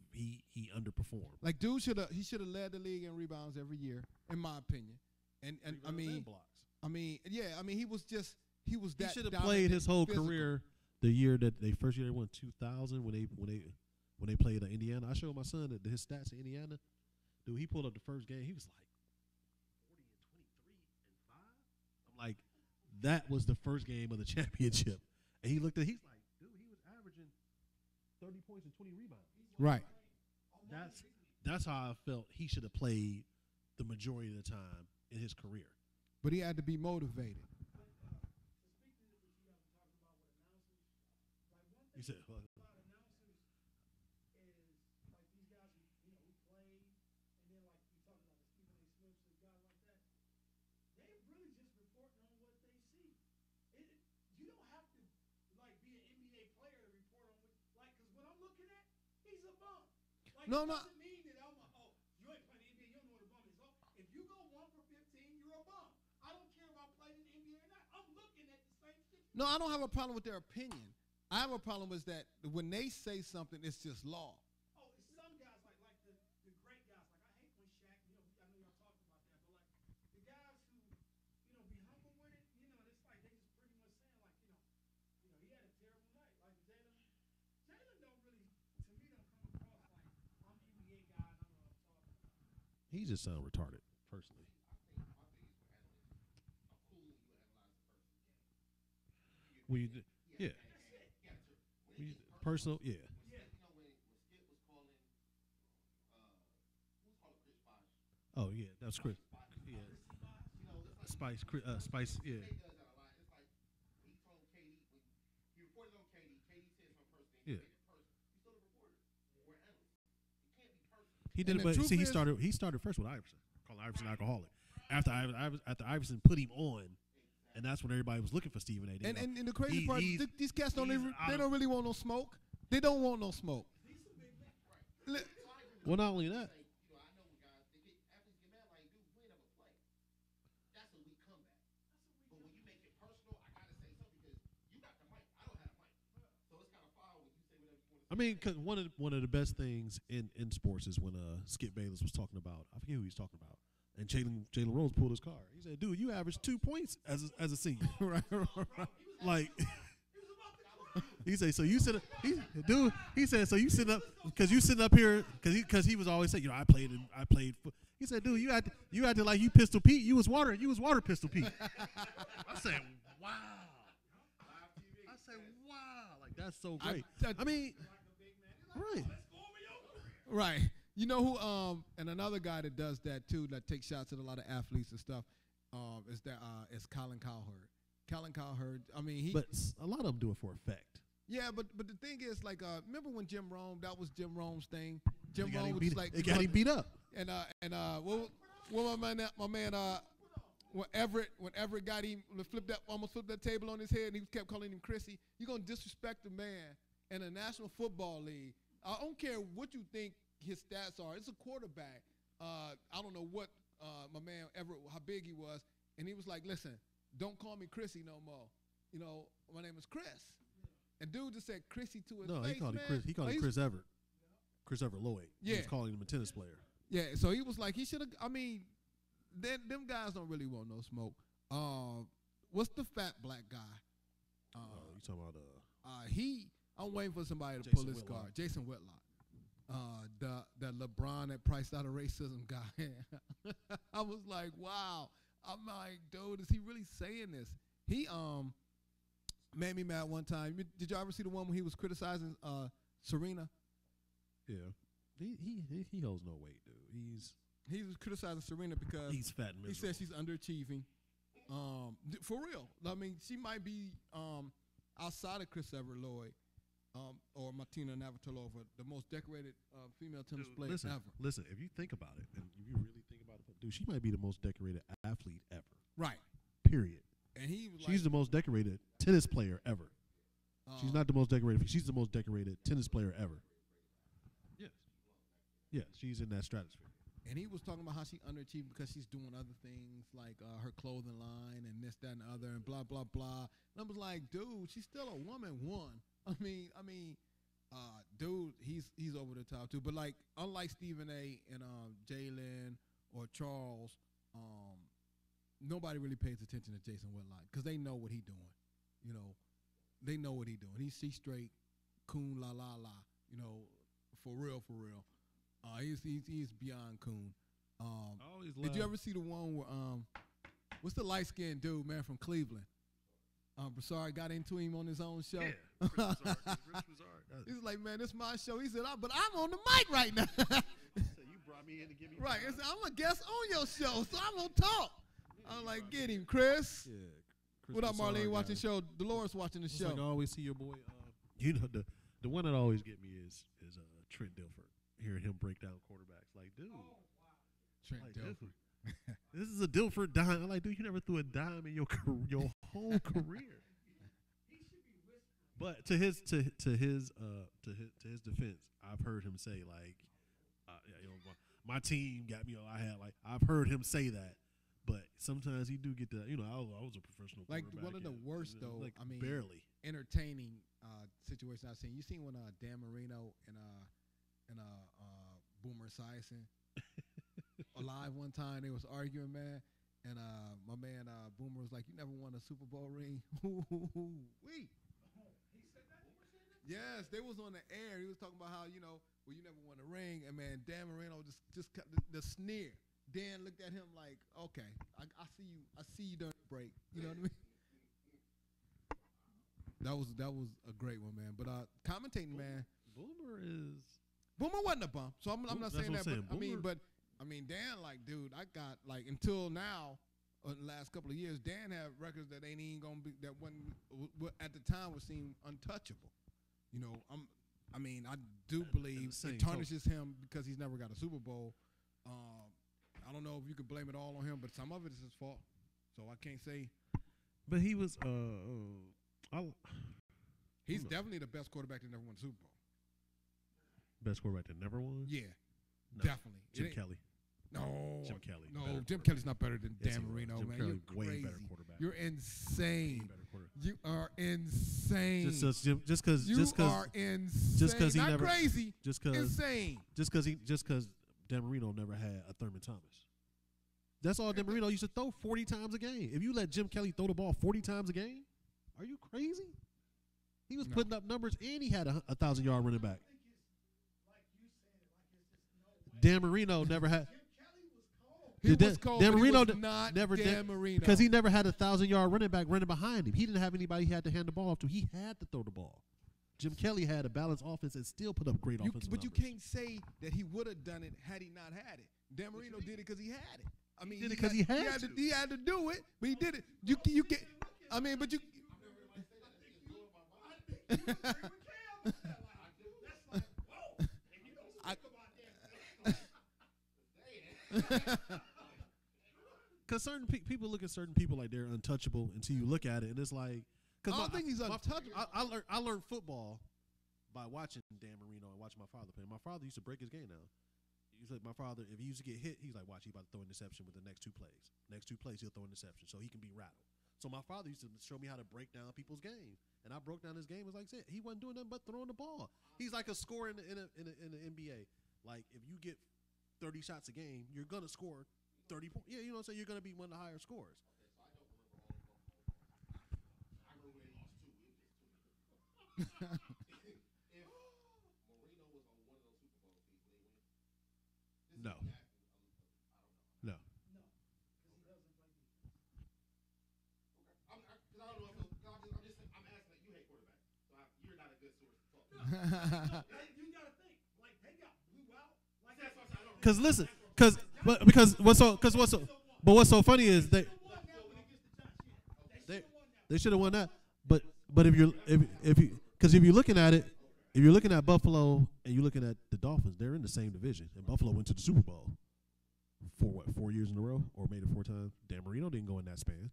underperformed. Like dude should have led the league in rebounds every year, in my opinion. And I mean, he was that. He should have dominant played his whole physical. career. The year that they won 2000 when they played Indiana. I showed my son his stats in Indiana. Dude, he pulled up the first game. He was like 40 and 23 and 5. I'm like, that was the first game of the championship. And he's like, dude, he was averaging 30 points and 20 rebounds. Right. That's how I felt he should have played the majority of the time in his career. But he had to be motivated. You said, No. Doesn't mean that you ain't playing the NBA, you don't know what a bum is. If you go 1 for 15, you're a bum. I don't care about playing in the NBA or not. I'm looking at the same shit. No, I don't have a problem with their opinion. I have a problem with that when they say something, it's just law. Oh, it's some guys like the great guys. Like I hate when Shaq, I know y'all talked about that, but like the guys who, be humble with it, it's like they just pretty much saying like, he had a terrible night. Like Jalen don't really, to me, don't come across like I'm an NBA guy and I know what I'm talking about. he just sounded retarded, personally. personal, yeah. Oh yeah, that's Chris. Yeah, Spice. Yeah, yeah. He did And it, the but truth see, he is- started first with Iverson, called Iverson alcoholic. After Iverson put him on, and that's when everybody was looking for Stephen A. They And, go, and the crazy part, he's- these cats don't he's even, out they of- don't really want no smoke. They don't want no smoke. Li- Well, not only that, I mean, cause one of the best things in sports is when Skip Bayless was talking about, I forget who he was talking about, and Jalen Rose pulled his car. He said, "Dude, you averaged 2 points as a senior." right. Like, he said, "So you sit up, He said, "So you sit up because you sitting up here because he was always saying, I played. He said, "Dude, you acted like you Pistol Pete. You was water Pistol Pete." I said, "Wow." I said, "Wow." Like that's so great. I mean, right. Right. You know who? And another guy that does that too, that takes shots at a lot of athletes and stuff, is Colin Cowherd. Colin Cowherd. I mean, But a lot of them do it for effect. yeah, but the thing is, like, remember when Jim Rome? That was Jim Rome's thing. Jim It got Rome him was beat, like, it got him beat up. and what my man when Everett got him, almost flipped that table on his head, and he kept calling him Chrissy. You gonna disrespect a man in a National Football League? I don't care what you think his stats are. It's a quarterback. I don't know what my man Everett, how big he was, and he was like, "Listen, don't call me Chrissy no more. You know, my name is Chris." And dude just said Chrissy to his No, face, he called man. him Chris. He called him Chris Everett. Chris Everett Lloyd. He Yeah. was calling him a tennis player. Yeah, so he was like, he should have. I mean, them guys don't really want no smoke. What's the fat black guy? You talking about I'm waiting for somebody to Jason pull his Whitlock. card. Jason Whitlock. The LeBron that priced out of racism guy. I was like, wow. I'm like, dude, is he really saying this? He made me mad one time. Did y'all ever see the one when he was criticizing Serena? Yeah. He holds no weight, dude. He was criticizing Serena because He's fat and he miserable. said she's underachieving. For real. I mean, she might be outside of Chris Everett Lloyd or Martina Navratilova, the most decorated female tennis player listen, ever. Listen, if you think about it, and if you really think about it, dude, she might be the most decorated athlete ever. Right. Period. And he was She's the most decorated tennis player ever. She's not the most decorated. She's the most decorated tennis player ever. Yes. Yeah, she's in that stratosphere. And he was talking about how she underachieved because she's doing other things like her clothing line and this, that, and the other, and blah, blah, blah. And I was like, dude, she's still a woman. One. I mean, dude, he's over the top too. But like, unlike Stephen A. and Jalen or Charles, nobody really pays attention to Jason Whitlock because they know what he's doing. You know, they know what he's doing. He's straight, coon, la, la, la. You know, for real, for real. He's beyond coon. Did you ever see the one where what's the light skinned dude, man, from Cleveland? Broussard got into him on his own show. Yeah. Chris Broussard. He's like, man, this is my show. He said, but I'm on the mic right now. So you brought me in to give me Right. He said, I'm a guest on your show, so I'm gonna talk. I'm like, get him, Chris. Yeah. Chris What up, Broussard Marlene? got Watching it. show. Dolores watching the It's show. like I always see your boy. You know the one that always get me is Trent Dilfer. Hearing him break down quarterbacks, like, dude, Trent like, Dilfer. this is a Dilfer dime. I'm like, dude, you never threw a dime in your whole career. But to his defense, I've heard him say like, my team got me. I've heard him say that. But sometimes he do get that. I was a professional. Like quarterback one of the and, worst though. Like I mean, barely. entertaining situation I've seen. You seen when Dan Marino and Boomer Esiason alive one time, they was arguing, man, and my man Boomer was like, "You never won a Super Bowl ring." Wait. Yes, they was on the air. He was talking about how, you never won a ring, and man, Dan Marino just cut the sneer. Dan looked at him like, okay, I see you during the break. You know what I mean? That was a great one, man. But commentating, man, Boomer wasn't a bum. So I'm not That's saying what that. I'm saying. But Dan, like, dude, I got like until now, the last couple of years, Dan had records that ain't even gonna be that when at the time would seem untouchable. You know, I do believe same it tarnishes him because he's never got a Super Bowl. I don't know if you can blame it all on him, but some of it is his fault. So I can't say. But he was. He's definitely the best quarterback that never won a Super Bowl. Best quarterback that never won. Yeah, No. definitely. Jim Kelly. No, Jim Kelly. No, Better Jim quarterback. Kelly's not better than Yes, Dan he was. Marino, Jim man. Kelly, You're way crazy. better quarterback. You're Way insane. better quarterback. You are insane. Just because you are insane. just 'cause he not never- crazy. just because Insane. just because Dan Marino never had a Thurman Thomas. That's all Dan Marino used to throw 40 times a game. If you let Jim Kelly throw the ball 40 times a game, are you crazy? He was No. putting up numbers and he had a 1,000-yard running back. Dan Marino never had. He Dan- was cold, Dan but he Marino was d- not never did- Dan Marino. Because he never had a 1,000-yard running back running behind him. He didn't have anybody he had to hand the ball off to. He had to throw the ball. Jim Kelly had a balanced offense and still put up great offensive But you numbers. can't say that he would have done it had he not had it. Dan Marino did it because he had it. I mean, did it 'cause he had to. He had to do it, but he did it. You can. I mean, but you. Because certain people look at certain people like they're untouchable until you look at it, and it's like. I don't think he's untouchable. I learned football by watching Dan Marino and watching my father play. My father used to break his game down. He said, my father, if he used to get hit, he's like, watch, he about to throw an interception with the next two plays. Next two plays, he'll throw an interception, so he can be rattled. So my father used to show me how to break down people's games, and I broke down his game. It was like I said, he wasn't doing nothing but throwing the ball. He's like a scorer in the NBA. Like if you get 30 shots a game, you're gonna score 30 points. Yeah, you know what I'm saying. You're gonna be one of the higher scorers. No. No. You gotta think, like they got blew out. Like that's what I don't. Because listen, but what's so funny is they should have won that. But if you're looking at it, if you're looking at Buffalo and you're looking at the Dolphins, they're in the same division, and Buffalo went to the Super Bowl for 4 years in a row, or made it 4 times. Dan Marino didn't go in that span.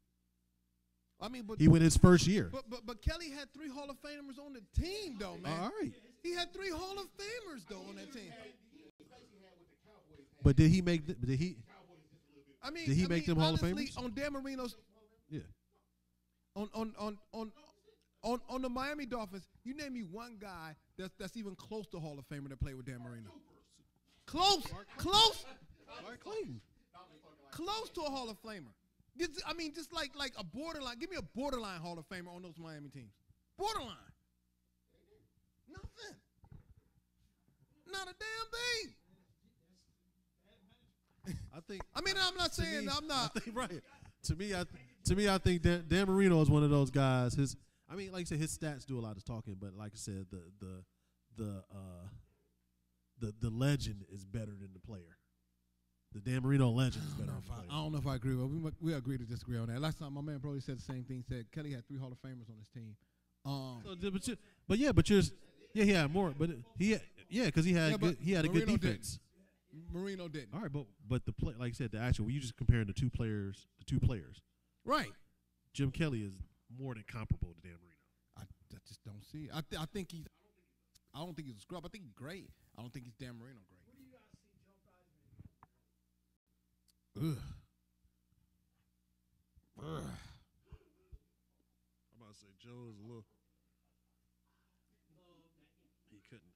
I mean, but He went his first year. But Kelly had 3 Hall of Famers on the team, though, man. All right, He had 3 Hall of Famers though on that team. but did he make? Did he? I mean, Did he make them Hall of honestly, Famers? on Dan Marino's Yeah. on the Miami Dolphins, you name me one guy that's even close to Hall of Famer that played with Dan Marino. Close Mark Clayton. close to a Hall of Famer. I mean, just like a borderline. Give me a borderline Hall of Famer on those Miami teams. Borderline. Nothing. Not a damn thing. I think. I mean, I'm not saying me, I'm not. I think, right. To me, I think Dan Marino is one of those guys. I mean, like I said, his stats do a lot of talking, but like I said, the legend is better than the player. The Dan Marino legend is better than the player. I don't know if I agree. Well, we agree to disagree on that. Last time my man probably said the same thing. He said Kelly had 3 Hall of Famers on his team. He had more, but because he had a good Marino defense. Marino didn't. All right, but the play, like I said, the actual. You just comparing the two players. Right. Jim Kelly is more than comparable to Dan Marino. I just don't see it. I think he's. I don't think he's a scrub. I think he's great. I don't think he's Dan Marino great. What do you guys see Joe Theismann? Ugh. I'm about to say Joe is a little. He couldn't.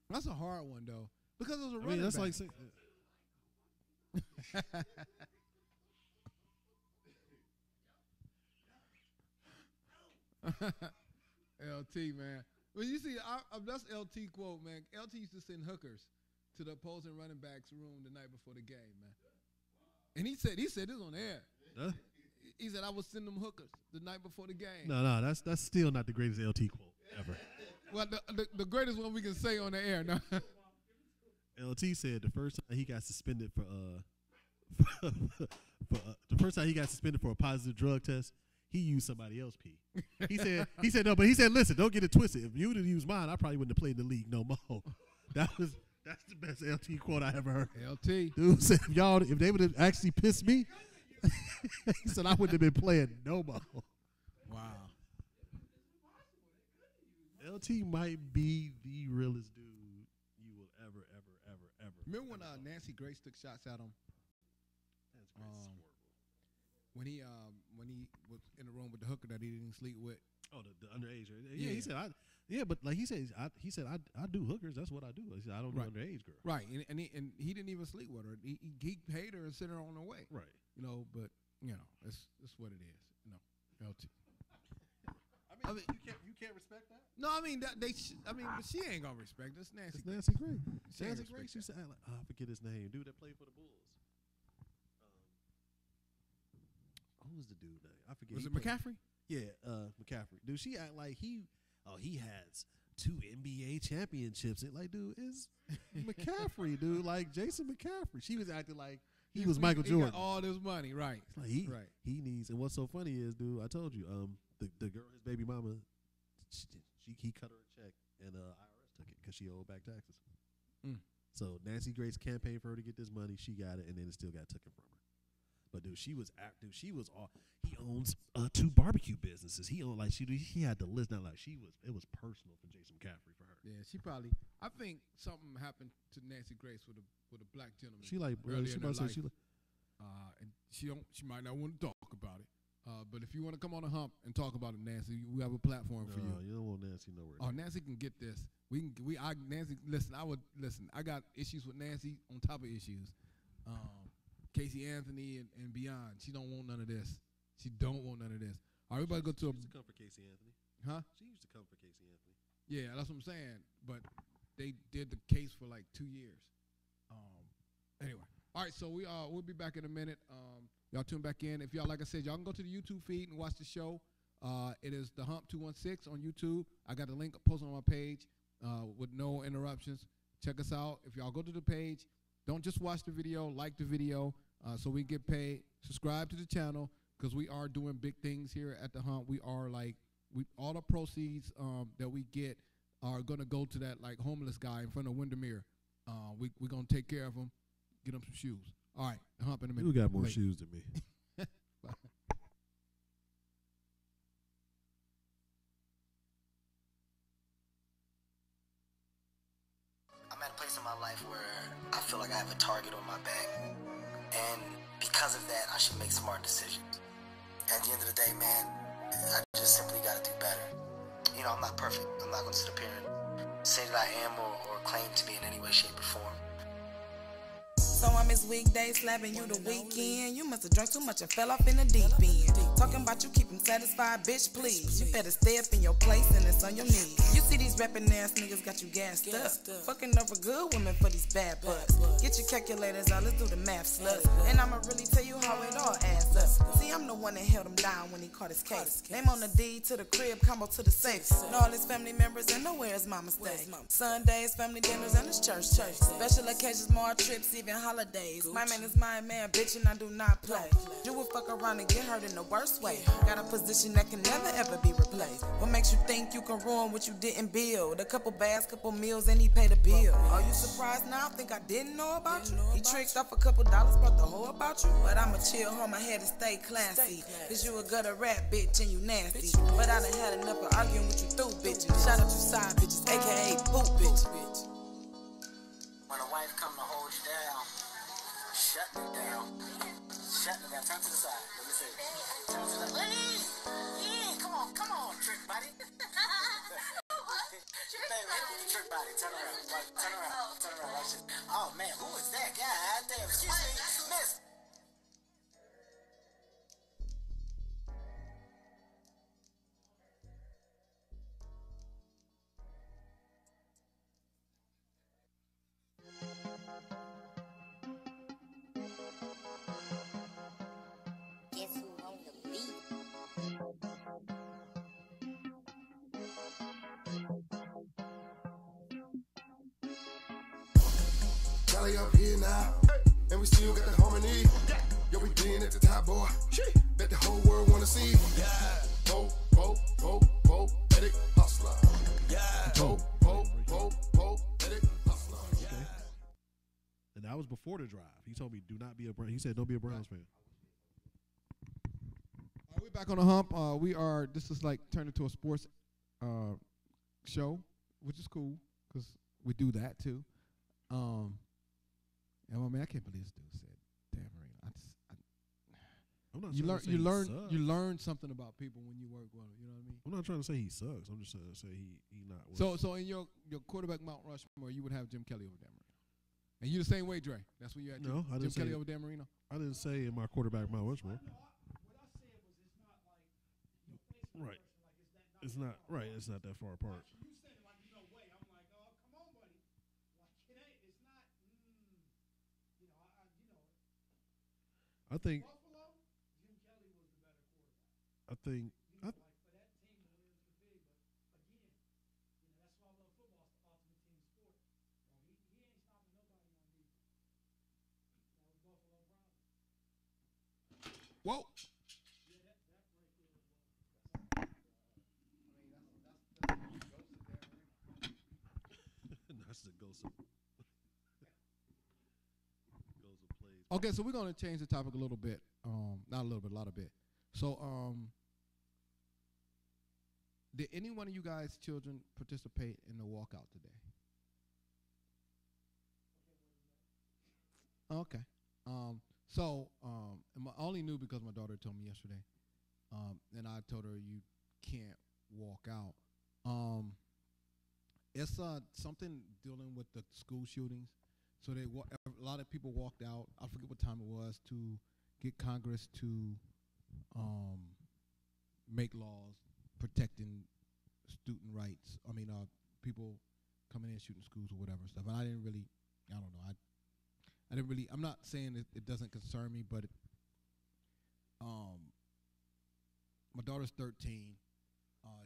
That's a hard one though, because it was a I running mean, that's back. like saying. LT, man. Well, you see, that's LT quote, man. LT used to send hookers to the opposing running back's room the night before the game, man. And he said this on air. Huh? He said I would send them hookers the night before the game. No, that's still not the greatest LT quote ever. Well, the greatest one we can say on the air. No. LT said the first time he got suspended for the first time he got suspended for a positive drug test, he used somebody else's pee. He said no, but he said, listen, don't get it twisted. If you would have used mine, I probably wouldn't have played in the league no more. That's the best LT quote I ever heard. LT. Dude said if they would have actually pissed me, he said I wouldn't have been playing no more. Wow. LT might be the realest dude you will ever. Remember when Nancy Grace took shots at him? When he was in the room with the hooker that he didn't sleep with. Oh, the underage. Yeah, he said but like he said I do hookers. That's what I do. He said I don't do underage girls. Right, and he didn't even sleep with her. He paid her and sent her on her way. Right. But it's what it is. LT. I mean, you can't respect that. No, I mean but she ain't gonna respect us. Nancy. It's Nancy Grace. She ain't Nancy respect Grace used to act like I forget his name. Dude that played for the Bulls. Who was the dude name? I forget. Was it McCaffrey? Yeah, McCaffrey. Dude, she act like he has 2 NBA championships. It like, dude, is McCaffrey, dude, like Jason McCaffrey. She was acting like he was Michael Jordan. Got all this money, right? It's like he needs. And what's so funny is, dude, I told you, the girl, his baby mama, he cut her a check and IRS took it because she owed back taxes. So Nancy Grace campaigned for her to get this money. She got it, and then it still got taken from her. But dude, he owns 2 barbecue businesses. He owned he had the list now. It was personal for Jason McCaffrey for her. Yeah, she probably. I think something happened to Nancy Grace with a black gentleman. She like, bro, earlier she in about her to say life. And she might not want to talk about it. But if you want to come on a hump and talk about it, Nancy, we have a platform for you. You don't want Nancy nowhere. Oh, Nancy can get this. Nancy, listen. I got issues with Nancy on top of issues. Casey Anthony and beyond. She don't want none of this. She don't want none of this. All right, everybody go to She used to come for Casey Anthony. Huh? She used to come for Casey Anthony. Yeah, that's what I'm saying. But they did the case for like 2 years. Anyway, all right. So we'll be back in a minute. Y'all tune back in. If y'all, like I said, y'all can go to the YouTube feed and watch the show. It is the Hump 216 on YouTube. I got a link posted on my page with no interruptions. Check us out. If y'all go to the page, don't just watch the video, like the video so we get paid. Subscribe to the channel because we are doing big things here at the Hump. We are all the proceeds that we get are going to go to that homeless guy in front of Windermere. We're going to take care of him, get him some shoes. All right, the Hump in a minute. You got more shoes than me. I'm at a place in my life where I feel like I have a target on my back. And because of that, I should make smart decisions. At the end of the day, man, I just simply got to do better. I'm not perfect. I'm not going to sit up here and say that I am or claim to be in any way, shape, or form. So I miss weekdays, slapping you the weekend. You must have drunk too much and fell off in the deep end. Talking about you keep him satisfied, bitch, please. You better stay up in your place and it's on your knees. You see these rapping ass niggas got you gassed up. Fucking over good women for these bad butts. Get your calculators out, let's do the math, slut. And I'ma really tell you how it all adds up. See, I'm the one that held him down when he caught his case. Name on the deed to the crib, combo to the safe. And all his family members and nowhere is mama stay. Sundays, family dinners, and his church. Special occasions, more trips, even holidays. My man is my man, bitch, and I do not play. You will fuck around and get hurt in the worst way. Got a position that can never ever be replaced. What makes you think you can ruin what you didn't build? A couple baths, couple meals, and he paid a bill. Are you surprised now? Think I didn't know about you? He tricked off a couple dollars, brought the hoe about you. But I'ma chill home, my head and stay classy. Cause you a gutter rap bitch and you nasty. But I done had enough of arguing with you through bitches. Shout out to side bitches, aka poop bitch. When a wife come to hold you down, shut me down. Shut me down. Turn to the side. Let me see. Turn to the left. Yeah, come on, trick body. Baby, hit with the trick body. Turn around. Watch it. Oh man, who is that guy? Damn, excuse me, miss. Guess who on the beat? Cali up here now, and we still got the harmony. Yo, we been at the top, boy. That the whole world wanna see. Poetic hustler. Poetic hustler. And that was before the drive. He told me, "Do not be a Brown." He said, "Don't be a Browns fan." We're back on the hump. This is like turned into a sports show, which is cool because we do that too. And I mean, I can't believe this dude said, "Damn, Marina." I'm not You trying learn, to say you he learn, sucks. you learn something about people when you work with them. You know what I mean? I'm not trying to say he sucks. I'm just trying to say he not. Worth So in your quarterback Mount Rushmore, you would have Jim Kelly over Dan Marino, and you the same way, Dre. That's what you had. No, I Jim didn't say Kelly it. over Dan Marino. I didn't say in my quarterback Mount Rushmore. Right. It's not right. It's not that far apart. You said it like no way. I'm like, oh, come on, buddy. Like it ain't. It's not. I think. Buffalo, Jim Kelly was the better quarterback. I think. Like for that team, it was big. But again, that's why I love football. It's the ultimate team sport. He ain't stopping nobody on defense. That was Buffalo Browns. Whoa. That's the ghost of plays. Okay, so we're gonna change the topic a little bit. Not a little bit, a lot of bit. So, did any one of you guys' children participate in the walkout today? Okay. And I only knew because my daughter told me yesterday, and I told her you can't walk out. It's something dealing with the school shootings. So a lot of people walked out. I forget what time it was to get Congress to make laws protecting student rights. I mean, people coming in shooting schools or whatever stuff. And I don't know. I'm not saying it doesn't concern me, but my daughter's 13.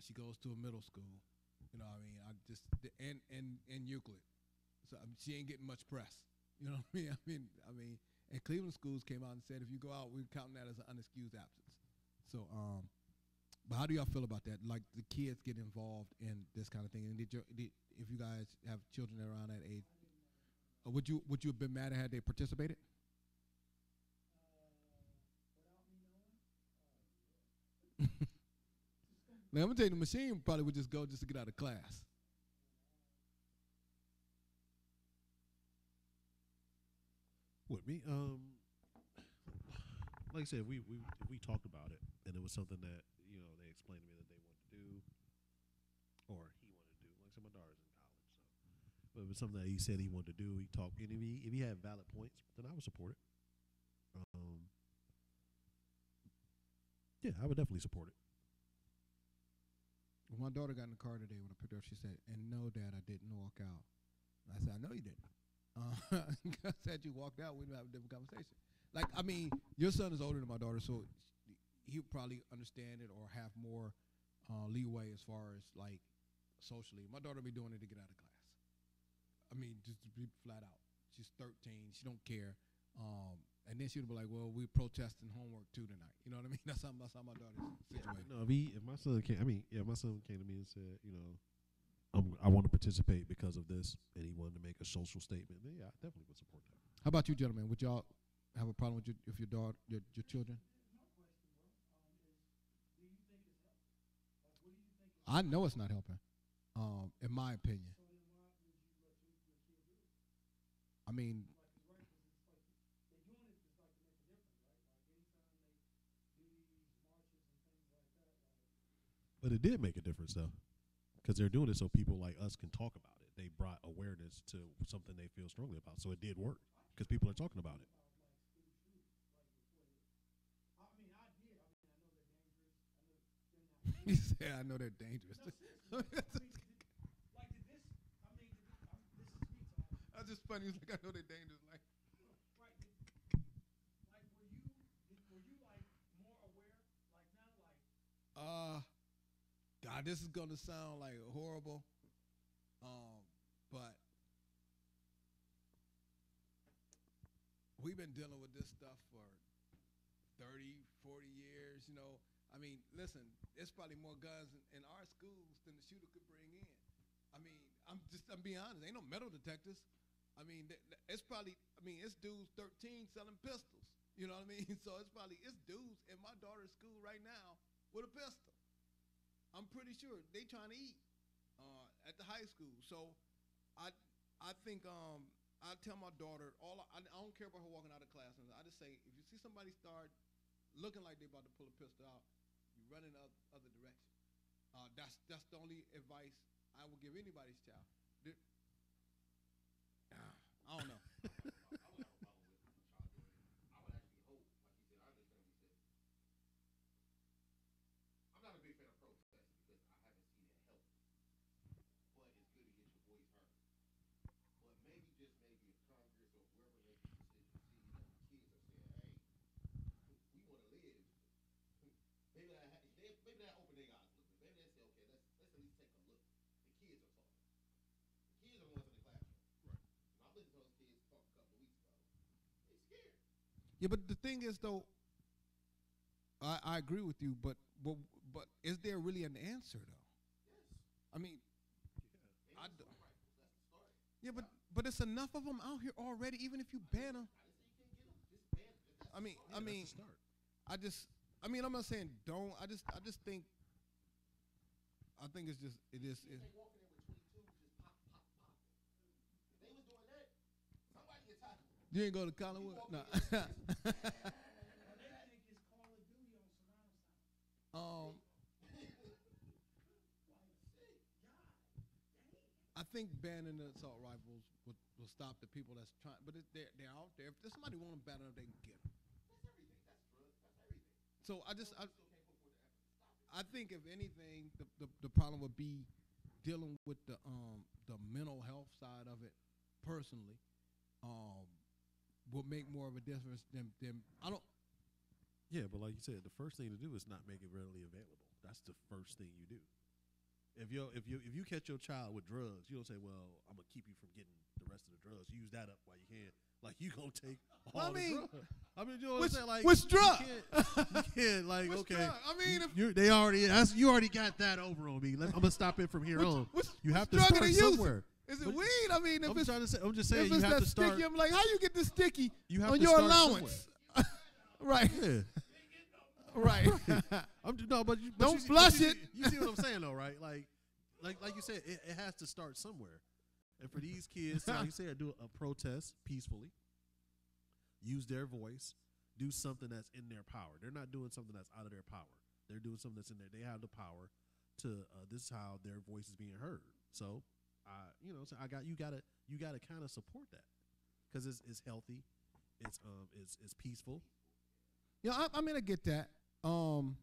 She goes to a middle school. You know what I mean? And Euclid. So she ain't getting much press. You know what I mean? I mean, and Cleveland schools came out and said if you go out, we're counting that as an unexcused absence. So, but how do y'all feel about that? Like the kids get involved in this kind of thing. And if you guys have children that are around that age, would you have been mad had they participated? Now, I'm gonna tell you, the machine probably would just go just to get out of class. With me, like I said, we talked about it, and it was something that they explained to me that they wanted to do, or he wanted to do. Like I said, my daughter's in college, so but it was something that he said he wanted to do. He talked, and if he had valid points, then I would support it. Yeah, I would definitely support it. When my daughter got in the car today, when I picked her up, she said, "And no, Dad, I didn't walk out." I said, "I know you didn't." I said you walked out, we'd have a different conversation. Like, I mean, your son is older than my daughter, so he'll probably understand it or have more leeway as far as, like, socially. My daughter be doing it to get out of class. I mean, just to be flat out. She's 13. She don't care. And then she'll be like, well, we're protesting homework, too, tonight. You know what I mean? That's how my daughter's situated. No, if my son came, my son came to me and said, I want to participate because of this, and he wanted to make a social statement. Then, yeah, I definitely would support that. How about you, gentlemen? Would y'all have a problem with your daughter, your children? I know it's not helping, in my opinion. I mean, but it did make a difference, though, because they're doing it so people like us can talk about it. They brought awareness to something they feel strongly about, so it did work because people are talking about it. He said, "I know they're dangerous." That's just funny. He's like, "I know they're dangerous." Like, were you like more aware, like now, like? God, this is gonna sound like horrible, but we've been dealing with this stuff for 30, 40 years, you know. I mean, listen, there's probably more guns in our schools than the shooter could bring in. I mean, I'm being honest. Ain't no metal detectors. I mean, it's probably, it's dudes 13 selling pistols. You know what I mean? So it's dudes in my daughter's school right now with a pistol. I'm pretty sure they trying to eat at the high school. So I think I tell my daughter, I don't care about her walking out of class. I just say, if you see somebody start looking like they're about to pull a pistol out, you run in the other direction. That's the only advice I will give anybody's child. I don't know. Yeah, but the thing is, though, I agree with you, but is there really an answer, though? I mean, yeah, but it's enough of them out here already. Even if you ban them, I'm not saying don't. I just think. I think it's just it is. You ain't go to Collinwood? No. I think banning the assault rifles will stop the people that's trying, but they're out there. If there's somebody want them bad enough, they can get them. So I think if anything, the problem would be dealing with the mental health side of it personally. Will make more of a difference than I don't. Yeah, but like you said, the first thing to do is not make it readily available. That's the first thing you do. If you catch your child with drugs, you don't say, "Well, I'm gonna keep you from getting the rest of the drugs. Use that up while you can." Like you gonna take all the drugs. I mean, you know what I'm saying? Like which drug? You can't like which okay. Drug? I mean, you already got that over on me. I'm gonna stop it from here on. You have to drug start somewhere. Is it weed? I mean, I'm just saying if you have to start. Sticky, I'm like, how you get this sticky on to your start allowance? Right. Yeah. Right. Don't flush it. You see what I'm saying, though, right? Like you said, it has to start somewhere. And for these kids, like you said, do a protest peacefully, use their voice, do something that's in their power. They're not doing something that's out of their power. They're doing something that's in there. They have the power to. This is how their voice is being heard. So. You gotta kind of support that because it's healthy, it's peaceful. Yeah, I mean I get that. Well,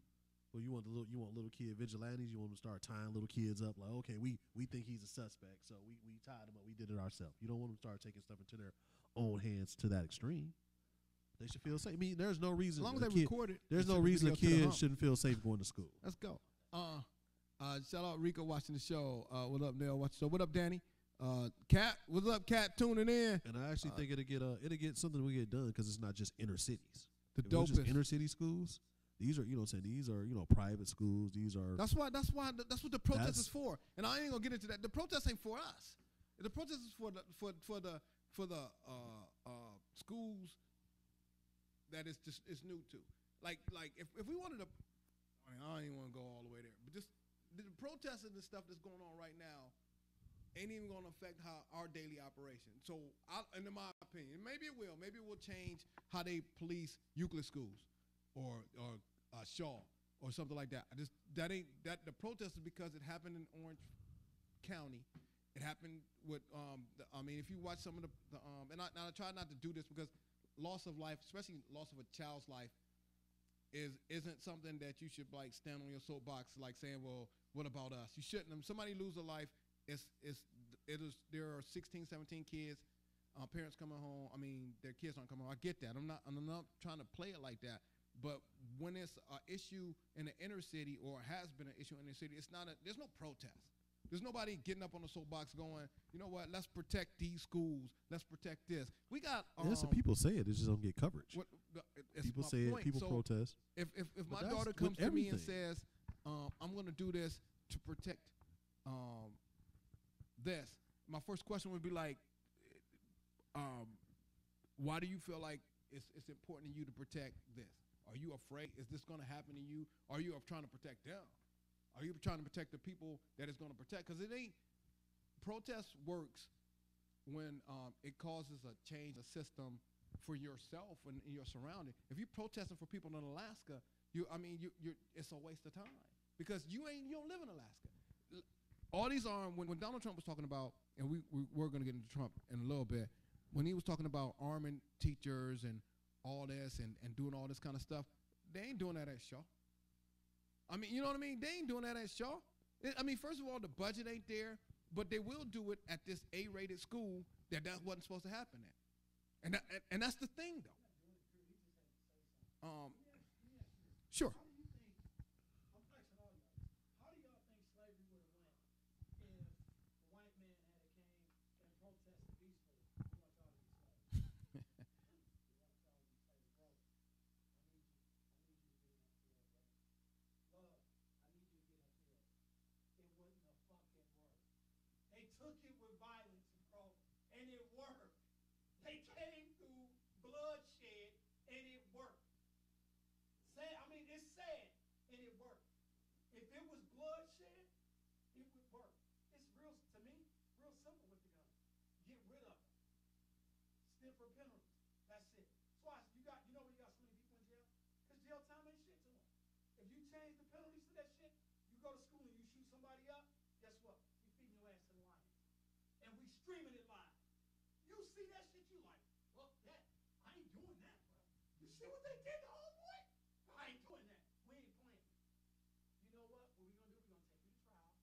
you want little kid vigilantes. You want them to start tying little kids up. Like, okay, we think he's a suspect, so we tied him up. We did it ourselves. You don't want them to start taking stuff into their own hands to that extreme. They should feel safe. I mean, there's no reason. As long as they record it. There's no reason a kid shouldn't feel safe going to school. Let's go. Shout out Rico watching the show. What up, Nell? Watch the show. What up, Danny? Cat, what's up, Cat? Tuning in. And I actually think it'll get something we get done because it's not just inner cities. The dopest just inner city schools. These are these are private schools. These are that's what the protest is for. And I ain't gonna get into that. The protest ain't for us. The protest is for the schools that it's new to. Like if we wanted to, I don't even want to go all the way there, but just the protesting and stuff that's going on right now ain't even going to affect our daily operation. So, in my opinion, maybe it will. Maybe it will change how they police Euclid schools or Shaw or something like that. The protest is because it happened in Orange County. It happened with if you watch some of and I try not to do this because loss of life, especially loss of a child's life, isn't something that you should like stand on your soapbox like saying, well, what about us? You shouldn't. If somebody lose a life, there are 16, 17 kids, parents coming home. I mean, their kids aren't coming home. I get that. I'm not trying to play it like that. But when it's an issue in the inner city or has been an issue in the city, there's no protest. There's nobody getting up on the soapbox going, you know what? Let's protect these schools. Let's protect this. We got. There's some people say it. It just don't get coverage. It's People my say point. it. People So protest. If But my that's daughter with comes to me and everything. says, I'm going to do this to protect this, my first question would be like, why do you feel like it's important to you to protect this? Are you afraid? Is this going to happen to you? Are you trying to protect them? Are you trying to protect the people that it's going to protect? Because it ain't, protest works when it causes a change, a system for yourself and your surrounding. If you're protesting for people in Alaska, it's a waste of time because you don't live in Alaska. All these are, when Donald Trump was talking about, and we're going to get into Trump in a little bit, when he was talking about arming teachers and all this and doing all this kind of stuff, they ain't doing that at Shaw. I mean, you know what I mean? They ain't doing that at Shaw. I mean, first of all, the budget ain't there, but they will do it at this A-rated school that wasn't supposed to happen at. And that's the thing, though. Sure. How do you think, I'm asking all y'all, how do y'all think slavery would have went if the white man had came and protested peacefully? We want y'all to be slaves. We want y'all to be slaves. Bro, I need you to get in that field, bro. Love, I need you to get in that field. It wouldn't have fucking worked. They took it with violence, bro, and it worked. They came through bloodshed, and it worked. It's sad, and it worked. If it was bloodshed, it would work. It's real, to me, real simple with the gun. Get rid of them. Stiffer penalties. That's it. Twice, you know when you got so many people in jail? Because jail time ain't shit to them. If you change the penalties to that shit, you go to school and you shoot somebody up, guess what? You feeding your ass to the lions. And we streaming it live. You see that shit, you like, well, I ain't doing that, bro. You see what they did to homeboy? I ain't doing that. We ain't playing. You know what? What we gonna do? We gonna take you to trial.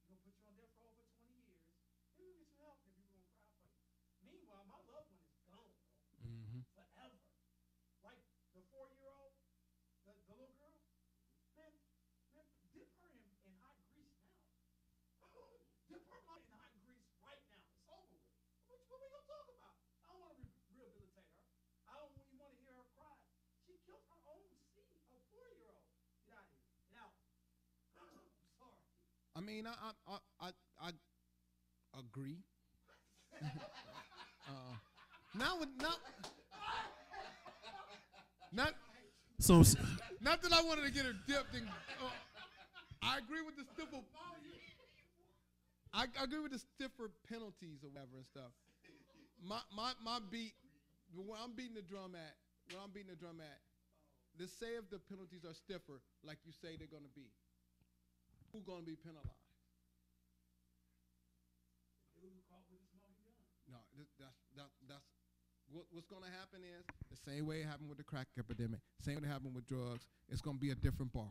We gonna put you on death row for 20 years. Then we'll get you help if you're gonna cry for you. Meanwhile, my loved one is gone, bro. Forever. Like the 4-year-old, the little girl, man, dip her in hot grease now. Dip her in hot grease right now. It's over with. What we gonna talk about? I don't want to rehabilitate her. I don't even want to hear her cry. She killed her own seed, a 4-year-old. Get out of here. Get out. I'm sorry. I mean, I agree. So Not that I wanted to get her dipped in. I agree with the stiffer. I agree with the stiffer penalties or whatever and stuff. My beat, where I'm beating the drum at, let's say if the penalties are stiffer, like you say they're gonna be, who's gonna be penalized? No, that's what's gonna happen is the same way it happened with the crack epidemic, same way it happened with drugs. It's gonna be a different bar.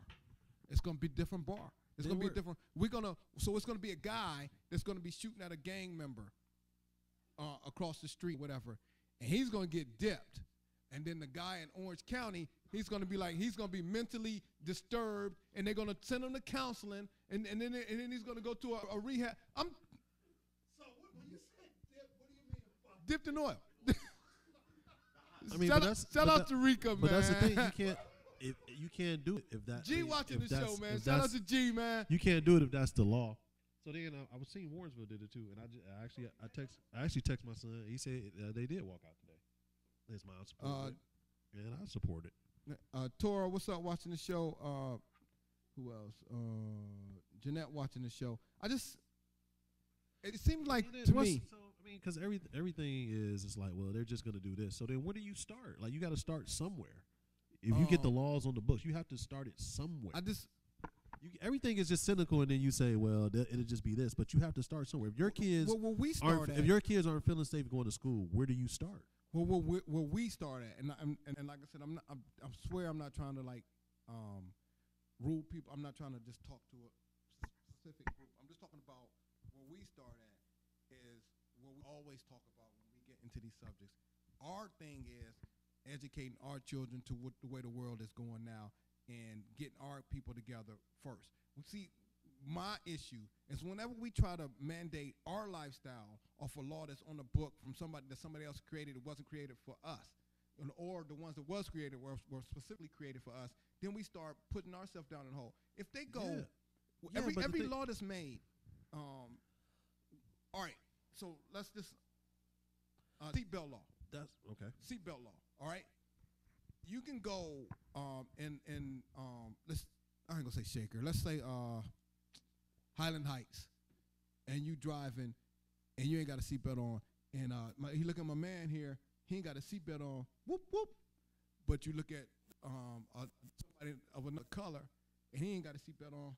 It's gonna be a different bar. It's gonna be a different. So it's gonna be a guy that's gonna be shooting at a gang member across the street, whatever, and he's gonna get dipped. And then the guy in Orange County, he's gonna be mentally disturbed, and they're gonna send him to counseling, and then he's gonna go to a rehab. So when you said dip, what do you mean? Dipped in oil. I mean, shout out to Rika, man. But that's the thing. You can't do it if that. G watching the show, man. Shout out to G, man. You can't do it if that's the law. So then I was seeing Warrensville did it too, and I actually text my son. He said they did walk out today. His mom supported it, and I support it. Tora, what's up? Watching the show. Who else? Jeanette watching the show. It seems like to me. So I mean, because everything is like, well, they're just gonna do this. So then where do you start? Like, you got to start somewhere. If you get the laws on the books, you have to start it somewhere. Everything is just cynical, and then you say, well, it'll just be this. But you have to start somewhere. If your kids if your kids aren't feeling safe going to school, where do you start? Well, where we start at, and like I said, I swear I'm not trying to like rule people. I'm not trying to just talk to a specific group. I'm just talking about where we start at is what we always talk about when we get into these subjects. Our thing is educating our children to the way the world is going now, and getting our people together first. We see my issue is whenever we try to mandate our lifestyle off a law that's on the book from somebody else created, it wasn't created for us, or the ones that was created were specifically created for us, then we start putting ourselves down in the hole. If they go, Yeah, but every the law that's made, all right, so let's just, seatbelt law. That's okay. Seatbelt law, all right? You can go let's, I ain't gonna say Shaker, let's say Highland Heights, and you driving, and you ain't got a seatbelt on, and you look at my man here, he ain't got a seatbelt on, whoop, whoop, but you look at somebody of another color, and he ain't got a seatbelt on,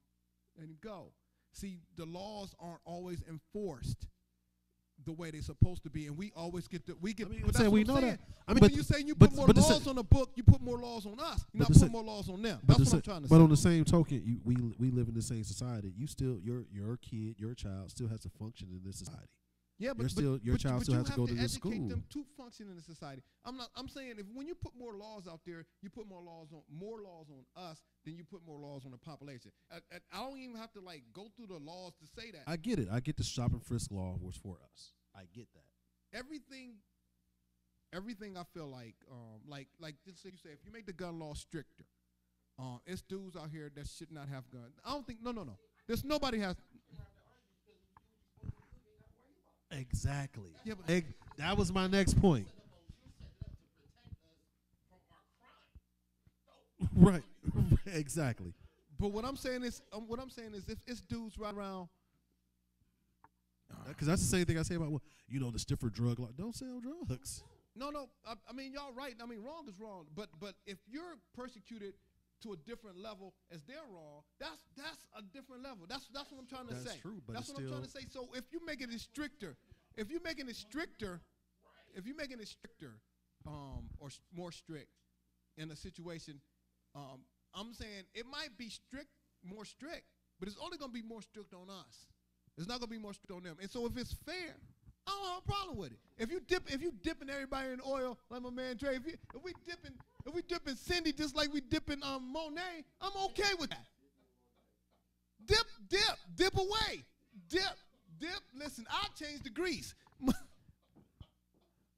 and you go. See, the laws aren't always enforced the way they're supposed to be, and we always get but that's saying what we I'm know saying. that. I mean, when you say you put more laws on the book, you put more laws on us. You're not putting more laws on them. That's what I'm trying to say. But on the same token, we live in the same society. You still your kid, your child still has to function in this society. Yeah, but your child still has to go to this school. You have to educate them to function in the society. I'm saying when you put more laws out there, you put more laws on us than you put more laws on the population. I don't even have to like go through the laws to say that. I get it. I get the stop and frisk law was for us. I get that. Everything I feel like just say you say if you make the gun law stricter, it's dudes out here that should not have guns. I don't think no. There's nobody has. Exactly. Yeah, but that was my next point. Right. Exactly. But what I'm saying is if it's dudes right around. Because that's the same thing I say about the stiffer drug law. Don't sell drugs. No. I mean, y'all right. I mean, wrong is wrong. But if you're persecuted to a different level as they're wrong, that's a different level. That's what I'm trying to say. That's true, but that's it's what I'm trying to say. So if you making it stricter, or more strict in a situation, I'm saying it might be more strict, but it's only going to be more strict on us. It's not going to be more strict on them. And so if it's fair, I don't have a problem with it. If you dipping everybody in oil like my man Dre, if we dipping Cindy just like we dipping Monet, I'm okay with that. Dip away. Dip. Listen, I'll change the grease.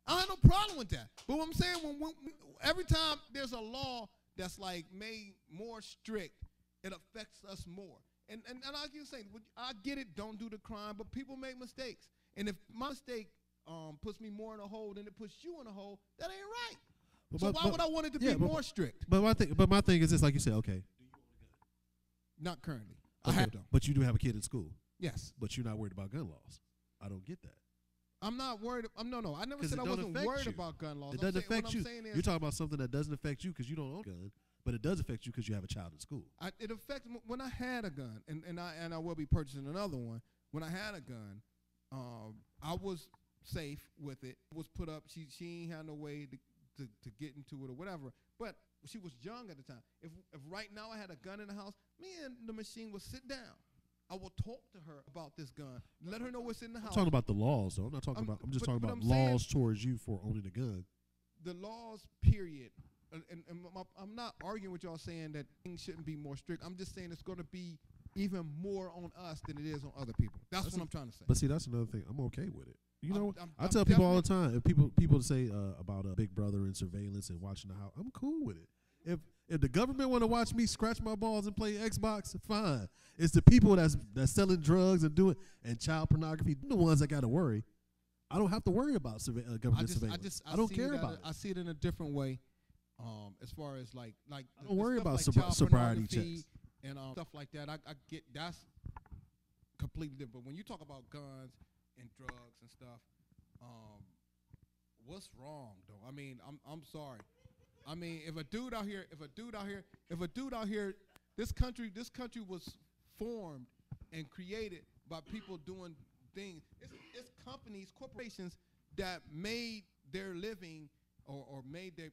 I have no problem with that. But what I'm saying, when every time there's a law that's like made more strict, it affects us more. And I keep saying, I get it, don't do the crime, but people make mistakes. And if my mistake puts me more in a hole than it puts you in a hole, that ain't right. So why would I want it to be more strict? But my thing is this, like you said, okay. Not currently. Okay, I have them. but you do have a kid in school. Yes. But you're not worried about gun laws. I don't get that. I'm not worried. No. I never said I wasn't worried about gun laws. It doesn't affect you. You're talking about something that doesn't affect you because you don't own a gun, but it does affect you because you have a child in school. It affects when I had a gun, and I will be purchasing another one. When I had a gun, I was safe with it. It was put up. She ain't had no way to get into it or whatever. But she was young at the time. If right now I had a gun in the house, me and the machine would sit down. I will talk to her about this gun. Let her know what's in the house. I'm talking about the laws, though. I'm not talking about. I'm just talking about laws towards you for owning a gun. The laws, period. And I'm not arguing with y'all saying that things shouldn't be more strict. I'm just saying it's going to be even more on us than it is on other people. That's what I'm trying to say. But see, that's another thing. I'm okay with it. You know, I tell people all the time. If people say about Big Brother and surveillance and watching the house, I'm cool with it. If the government want to watch me scratch my balls and play Xbox, fine. It's the people that's selling drugs and child pornography, the ones that got to worry. I don't have to worry about government surveillance. I don't care about it. I see it in a different way. As far as like I don't worry about like sobriety checks and stuff like that. I get that's completely different. But when you talk about guns and drugs and stuff, what's wrong though? I mean, I'm sorry. I mean, if a dude out here, this country was formed and created by people doing things. It's companies, corporations that made their living or made their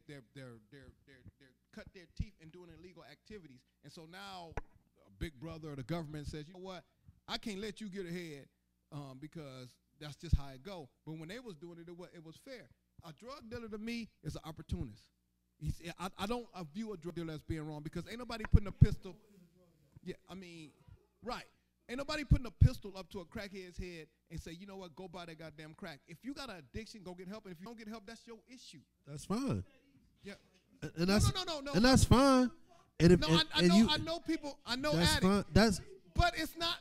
cut their teeth in doing illegal activities. And so now a Big Brother or the government says, you know what, I can't let you get ahead because that's just how it go. But when they was doing it, it was fair. A drug dealer to me is an opportunist. I don't view a drug dealer as being wrong because ain't nobody putting a pistol. Yeah, I mean, right. Ain't nobody putting a pistol up to a crackhead's head and say, you know what, go buy that goddamn crack. If you got an addiction, go get help. And if you don't get help, that's your issue. That's fine. Yeah. And that's No. and that's fine. And if No, and, I and know, you, I know people, I know that's addicts. fine. That's But it's not.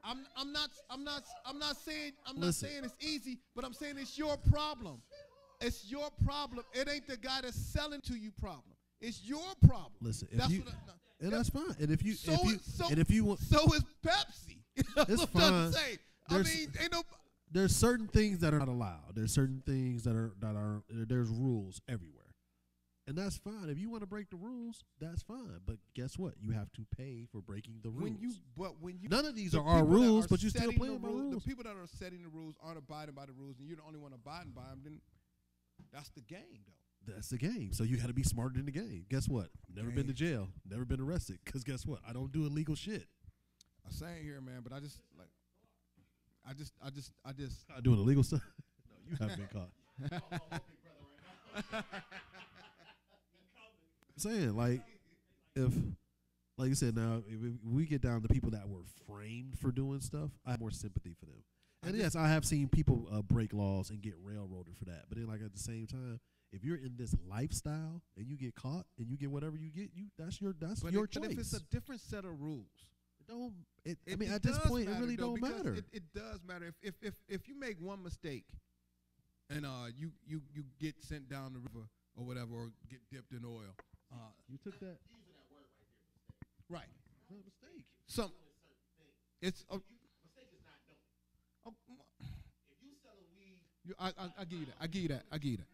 I'm not saying Listen. it's easy, but I'm saying it's your problem. It's your problem. It ain't the guy that's selling to you problem. It's your problem. listen. If That's you what and that's fine. And if you So if you is- so- and if you want, So is Pepsi. That's It's what I'm trying fine. to say. I There's- mean, ain't no. there's certain things that are not allowed. There's certain things that are there's rules everywhere. And that's fine. If you want to break the rules, that's fine. But guess what? You have to pay for breaking the rules. When you None of these the are our people that rules, are but you still setting playing the by rules. rules. The people that are setting the rules aren't abiding by the rules, and you're the only one abiding by them. Then that's the game, though. That's the game. So you got to be smarter in the game. Guess what? Never been to jail. Never been arrested. Because guess what? I don't do illegal shit. I'm saying here, man, but I just like, I just. Not doing illegal stuff. No, you haven't been caught. I'm saying, like you said, now if we get down to people that were framed for doing stuff, I have more sympathy for them. And yes, I have seen people break laws and get railroaded for that. But then, like at the same time, if you're in this lifestyle and you get caught and you get whatever you get, that's your choice. But if it's a different set of rules, I mean, at this does point, it matter, really though, don't because matter. It does matter if you make one mistake, and you get sent down the river or whatever, or get dipped in oil. You took that. Right. No mistake. Some. It's. I give you that. I give you that. I give you that.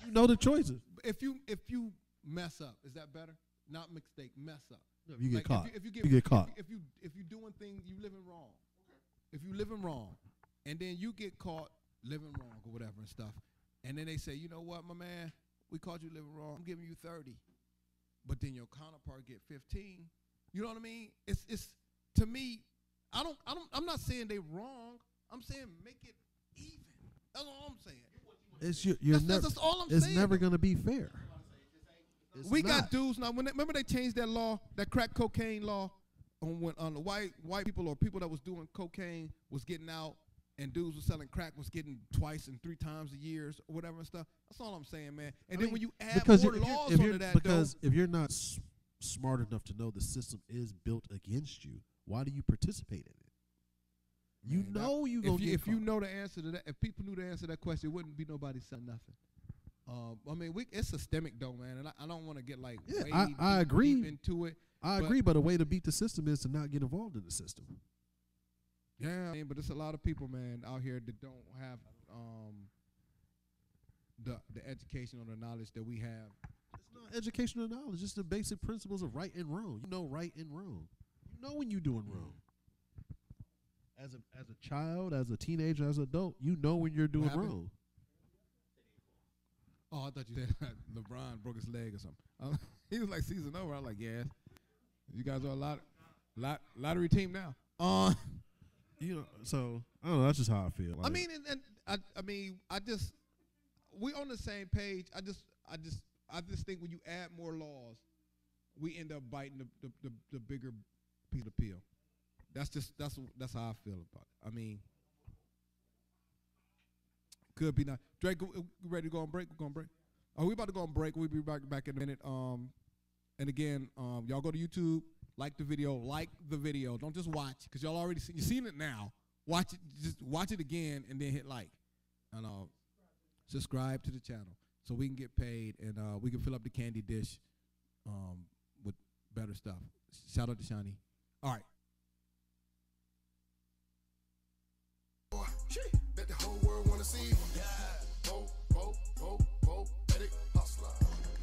You know the choices. If you mess up, is that better? Not mistake. Mess up. No, you get Like, caught. If you get caught. If you doing things, you living wrong. If you living wrong, and then you get caught living wrong or whatever and stuff, and then they say, you know what, my man, we caught you living wrong. I'm giving you 30, but then your counterpart get 15. You know what I mean? It's to me. I'm not saying they wrong. I'm saying make it even. That's all I'm saying. It's you're That's all I'm it's saying. never gonna be fair. It's We not. got dudes now. Remember they changed that law, that crack cocaine law, on the white people or people that was doing cocaine was getting out, and dudes was selling crack was getting twice and 3 times a year or whatever and stuff. That's all I'm saying, man. And then when you add more laws onto that, because if you're not smart enough to know the system is built against you, why do you participate in it? You know you gonna get if you caught. know the answer to that, if people knew the answer to that question, it wouldn't be nobody selling nothing. I mean, it's systemic though, man, and I don't want to get like Yeah, way I agree. deep into it. I agree, but a way to beat the system is to not get involved in the system. Yeah, I mean, but there's a lot of people, man, out here that don't have the education or the knowledge that we have. It's not educational knowledge. It's the basic principles of right and wrong. You know right and wrong. You know when you're doing wrong. As a child, as a teenager, as an adult, you know when you're doing happened? wrong. Oh, I thought you said LeBron broke his leg or something. He was like season over. I was like, yeah, you guys are a lottery team now. You know, so I don't know. That's just how I feel. I mean, I just we on the same page. I just think when you add more laws, we end up biting the bigger piece of the peel. That's how I feel about it. I mean, could be not. Drake, we ready to go on break? We're going to break. Oh, we about to go on break. We'll be back in a minute. And again, y'all go to YouTube, like the video. Don't just watch, because y'all already you've seen it now. Watch it, just watch it again, and then hit like, and subscribe to the channel so we can get paid and we can fill up the candy dish with better stuff. Shout out to Shani. All right. Bet the whole world wanna see. Yeah. Poetic hustler.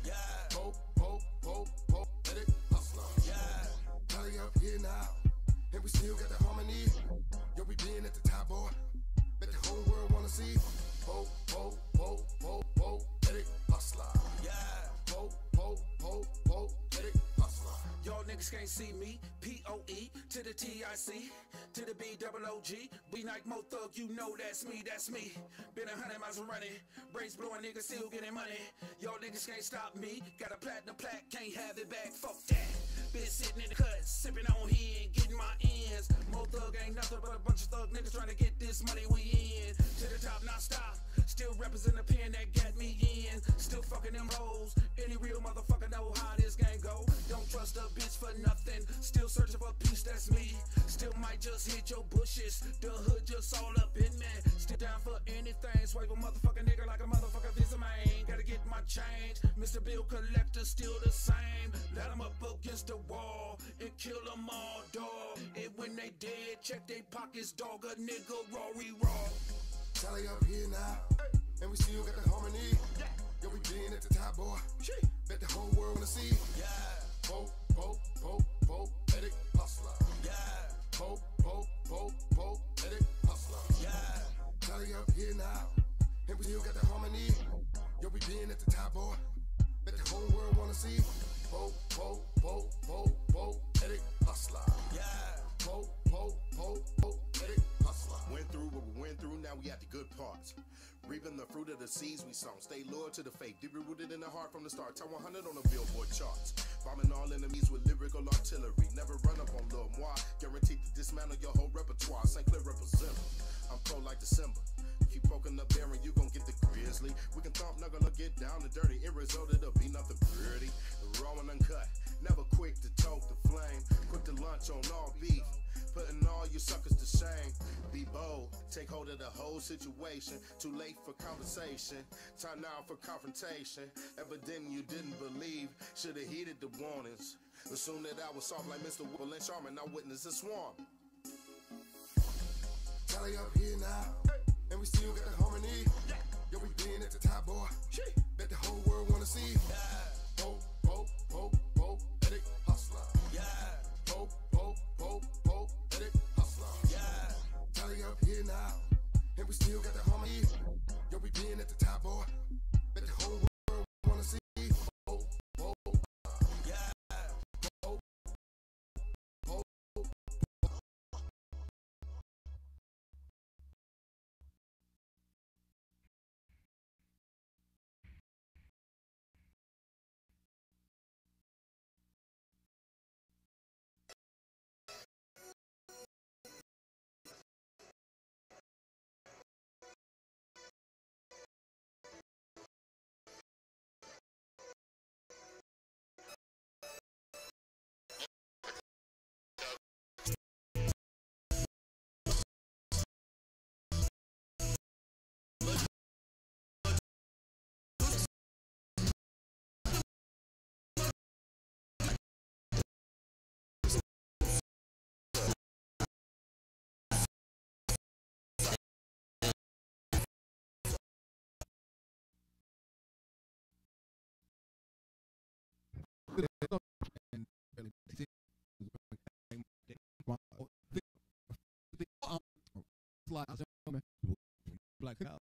Yeah. Poetic hustler. Yeah. Tally up here now, and we still got the harmony. Yo, we been at the top, boy. Bet the whole world wanna see. Poetic hustler. Yeah. Poetic hustler. Y'all niggas can't see me. P-O-E to the T-I-C to the B-double-O-G. We like Mo Thug, you know that's me, that's me. Been 100 miles running, brains blowing, niggas still getting money. Y'all niggas can't stop me. Got a platinum plaque, can't have it back, fuck that. Been sitting in the cut, sipping on hen, getting my ends. Mo Thug ain't nothing but a bunch of thug niggas trying to get this money we in. To the top, not stop. Still represent the pen that got me in. Still fucking them hoes. Any real motherfucker know how this game go. Don't trust a bitch for nothing. Still searching for peace, that's me. Still might just hit your bushes. The hood just all up in me. Still down for anything. Swipe a motherfucking nigga like a motherfucker visit man. Gotta get my change. Mr. Bill Collector still the same. Let them up against the wall and kill them all, dog. And when they dead, check they pockets, dog. A nigga Rory Raw. Tally up here now, and we still got the harmony. Yo, we been at the top, boy. Bet the whole world wanna see. Yeah. Poetic hustler. Yeah. Poetic hustler. Yeah. Tally up here now, and we still got the harmony. Yo, we been at the top, boy. Bet the whole world wanna see. Poetic hustler. Yeah. Poetic hustler. Went through what we went through, now we at the good parts. Reaping the fruit of the seeds we sown. Stay loyal to the faith, deeply rooted in the heart from the start. Top 100 on the Billboard charts. Bombing all enemies with lyrical artillery. Never run up on Lil Moi. Guaranteed to dismantle your whole repertoire. St. Clair represent. I'm pro like December. Keep poking up there and you gon' get the grizzly. We can thump, knuckle, or get down and dirty. In result, it'll be nothing pretty. Raw and uncut. Never quick to choke the flame. Quick to lunch on all beef. Putting all you suckers to shame. Be bold, take hold of the whole situation. Too late for conversation, time now for confrontation. Evident you didn't believe, should've heeded the warnings. Assume that I was soft like Mr. Will and Sharman, I witnessed a swarm. Tally up here now, and we still got the harmony. Yo, we been at the top, boy. Bet the whole world wanna see. Poetic hustler. Yeah. Poetic hustler. Yeah. Tally up here now, and we still got the harmony. Yo, we been at the top, boy. Bet the whole world wanna see. Yeah. Black cow.